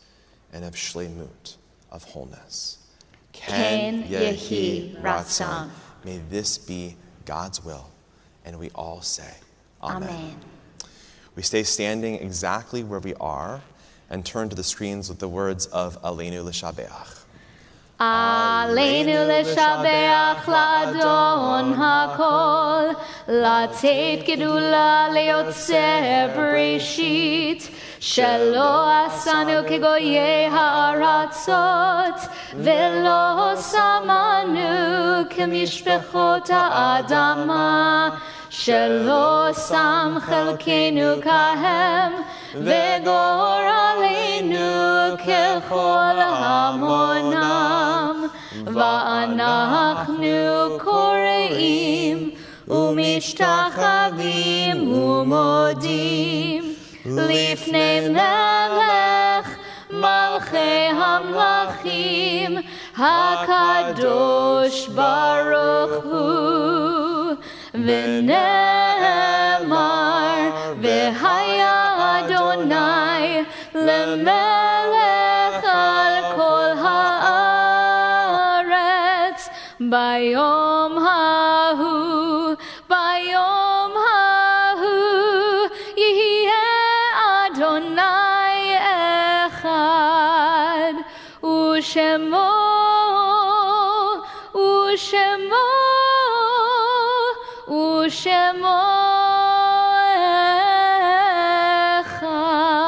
and of shlemut, of wholeness. Ken Yehi Ratzon. May this be God's will. And we all say, Amen. Amen. We stay standing exactly where we are and turn to the screens with the words of Aleinu L'Shabeach. Aleinu L'Shabeach L'Adon HaKol, L'Tzeit Gedula Le'Yotzer Bereshit, Shelo Asanu Kegoyei Ha'aratzot, Velo Samanu Kemishpechot Ha'adama, Shelo Sam Chelkeinu Kahem, Vegoraleinu Kechol Hamonam, Va'anachnu Koreim, Umishtachavim Umodim, Lifnei Melech, Malchei Hamlachim, HaKadosh Baruch Hu, V'ne'emar, V'haya Adonai, Lemelech al kol haaretz, Bayom hahu, Bayom hahu, Yihye Adonai echad. shemo echad.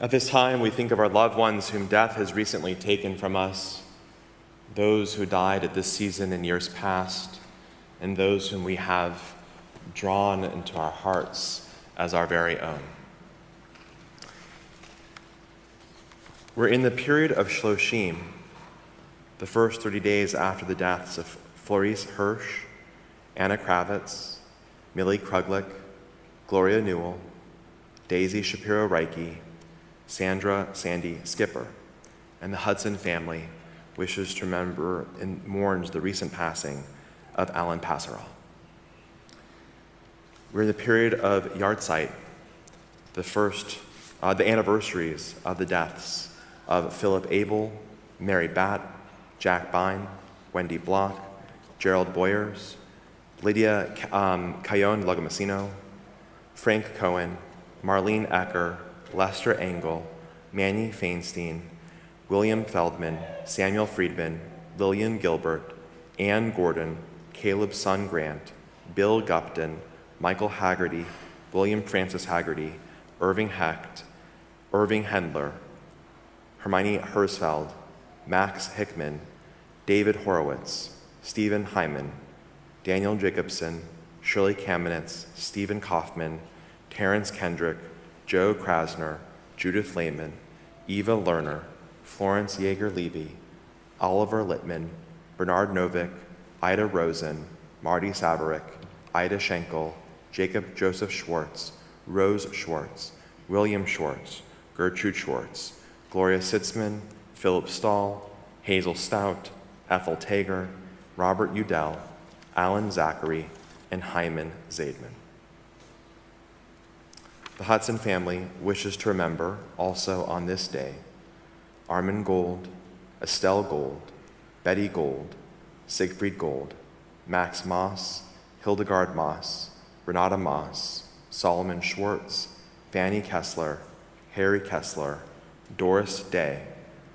At this time, we think of our loved ones whom death has recently taken from us, those who died at this season in years past, and those whom we have drawn into our hearts as our very own. We're in the period of Shloshim, the first 30 days after the deaths of Florice Hirsch, Anna Kravitz, Millie Kruglich, Gloria Newell, Daisy Shapiro-Reiki, Sandra Sandy Skipper, and the Hudson family wishes to remember and mourns the recent passing of Alan Passerall. We're in the period of Yahrzeit, the anniversaries of the deaths of Philip Abel, Mary Batt, Jack Bine, Wendy Block, Gerald Boyers, Lydia Cayón Lagomasino, Frank Cohen, Marlene Ecker, Lester Engel, Manny Feinstein, William Feldman, Samuel Friedman, Lillian Gilbert, Ann Gordon, Caleb Son Grant, Bill Gupton, Michael Haggerty, William Francis Haggerty, Irving Hecht, Irving Hendler, Hermione Hersfeld, Max Hickman, David Horowitz, Stephen Hyman, Daniel Jacobson, Shirley Kamenetz, Stephen Kaufman, Terrence Kendrick, Joe Krasner, Judith Lehman, Eva Lerner, Florence Yeager-Levy, Oliver Littman, Bernard Novick, Ida Rosen, Marty Savarick, Ida Schenkel, Jacob Joseph Schwartz, Rose Schwartz, William Schwartz, Gertrude Schwartz, Gloria Sitzman, Philip Stahl, Hazel Stout, Ethel Tager, Robert Udell, Alan Zachary, and Hyman Zaidman. The Hudson family wishes to remember, also on this day, Armin Gold, Estelle Gold, Betty Gold, Siegfried Gold, Max Moss, Hildegard Moss, Renata Moss, Solomon Schwartz, Fanny Kessler, Harry Kessler, Doris Day,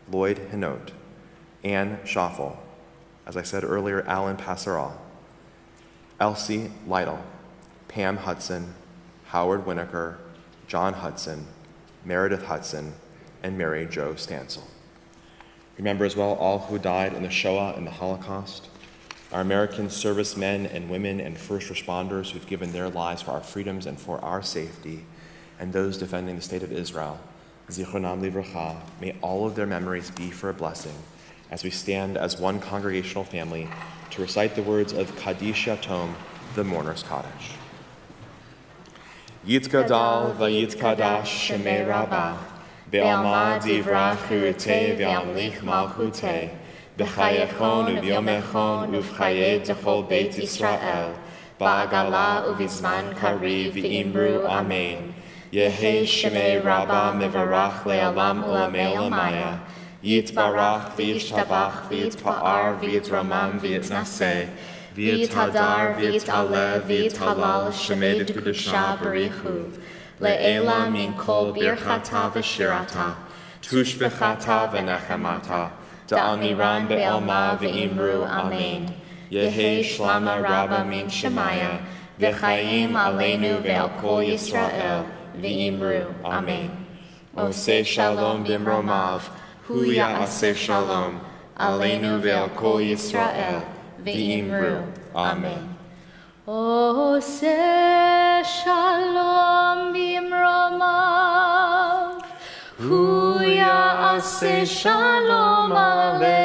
Lloyd Hinault, Anne Schaffel, as I said earlier, Alan Passerall, Elsie Lytle, Pam Hudson, Howard Winokur, John Hudson, Meredith Hudson, and Mary Jo Stansel. Remember as well all who died in the Shoah and the Holocaust, our American servicemen and women and first responders who've given their lives for our freedoms and for our safety, and those defending the state of Israel. Zichronam livracha, may all of their memories be for a blessing as we stand as one congregational family to recite the words of Kaddish Yatom, the Mourner's Kaddish. Yitzgadal v'yitzkadash shemei rabbah, ve'alma divrach chirutei ve'amlich malchutei, b'chayechon u'vyomechon u'v'chayei d'chol beit Yisrael, ba'agala u'vizman kariv v'imru amen. Yehi shemei rabbah mevarach le'alam u'amei l'maya, yitbarach v'yishtabach v'yitpa'ar v'yitramam v'yitnaseh, v'yithadar v'yit'aleh v'yithalal shemei d'kudusha barichu, le'ela min kol birchata v'shirata, tushbechata v'nechemata, da'amiram be'alma v'imru amen. Yehi shlama rabba min shemaya, v'chayim aleinu ve'al kol Yisrael, v'imru amen. Oseh shalom b'mromav, hu ya'aseh shalom, aleinu ve'al kol Yisrael, v'imru amen. Oseh shalom b'mromav, hu ya'aseh shalom aleinu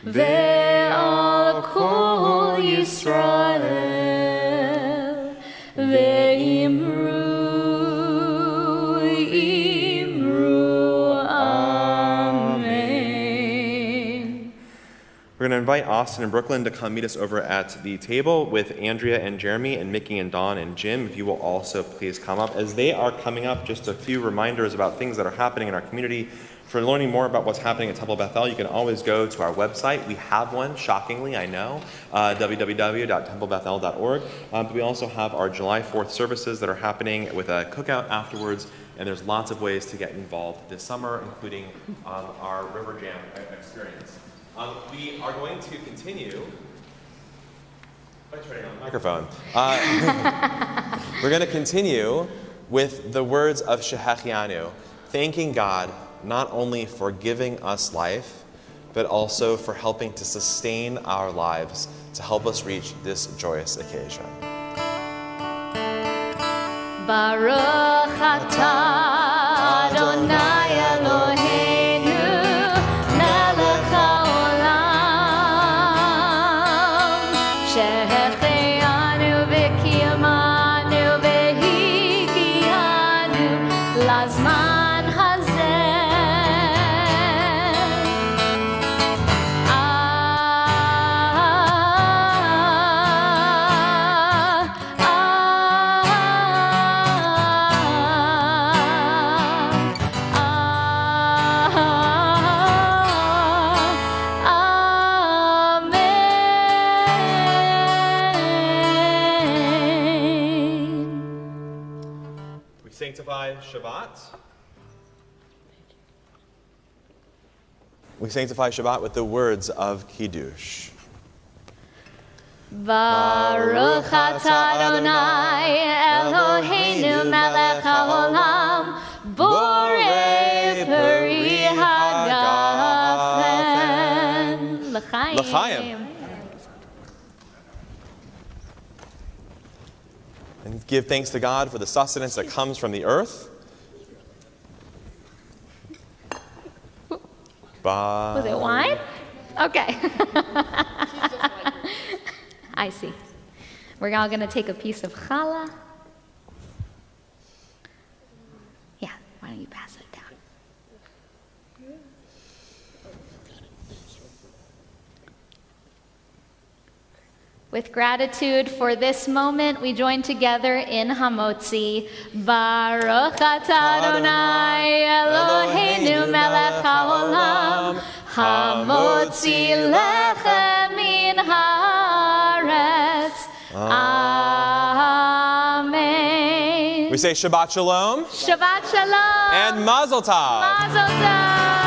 ve'al kol Yisrael, ve'imru amen. We're going to invite Austin and Brooklyn to come meet us over at the table with Andrea and Jeremy and Mickey and Dawn and Jim. If you will also please come up. As they are coming up, just a few reminders about things that are happening in our community. For learning more about what's happening at Temple Bethel, you can always go to our website. We have one, shockingly, I know, www.templebethel.org. But we also have our July 4th services that are happening with a cookout afterwards, and there's lots of ways to get involved this summer, including our River Jam experience. We are going to continue by turning on the microphone. We're going to continue with the words of Shehechianu, thanking God not only for giving us life, but also for helping to sustain our lives to help us reach this joyous occasion. Baruch atah Adonai Eloheinu melech haolam shehechianu v'kiyamanu v'hikianu lazman hazeh. Sanctify Shabbat. We sanctify Shabbat with the words of Kiddush. Baruch atah Adonai Eloheinu melech haolam borei peri hagafen l'chaim. And give thanks to God for the sustenance that comes from the earth. Was it wine? Okay. I see. We're all going to take a piece of challah. Yeah, why don't you pass it down? With gratitude for this moment, we join together in Hamotzi. Baruch atah Adonai Eloheinu melech haolam hamotzi lechem min haaretz. Amen. We say Shabbat Shalom. Shabbat Shalom. And Mazel Tov. Mazel Tov.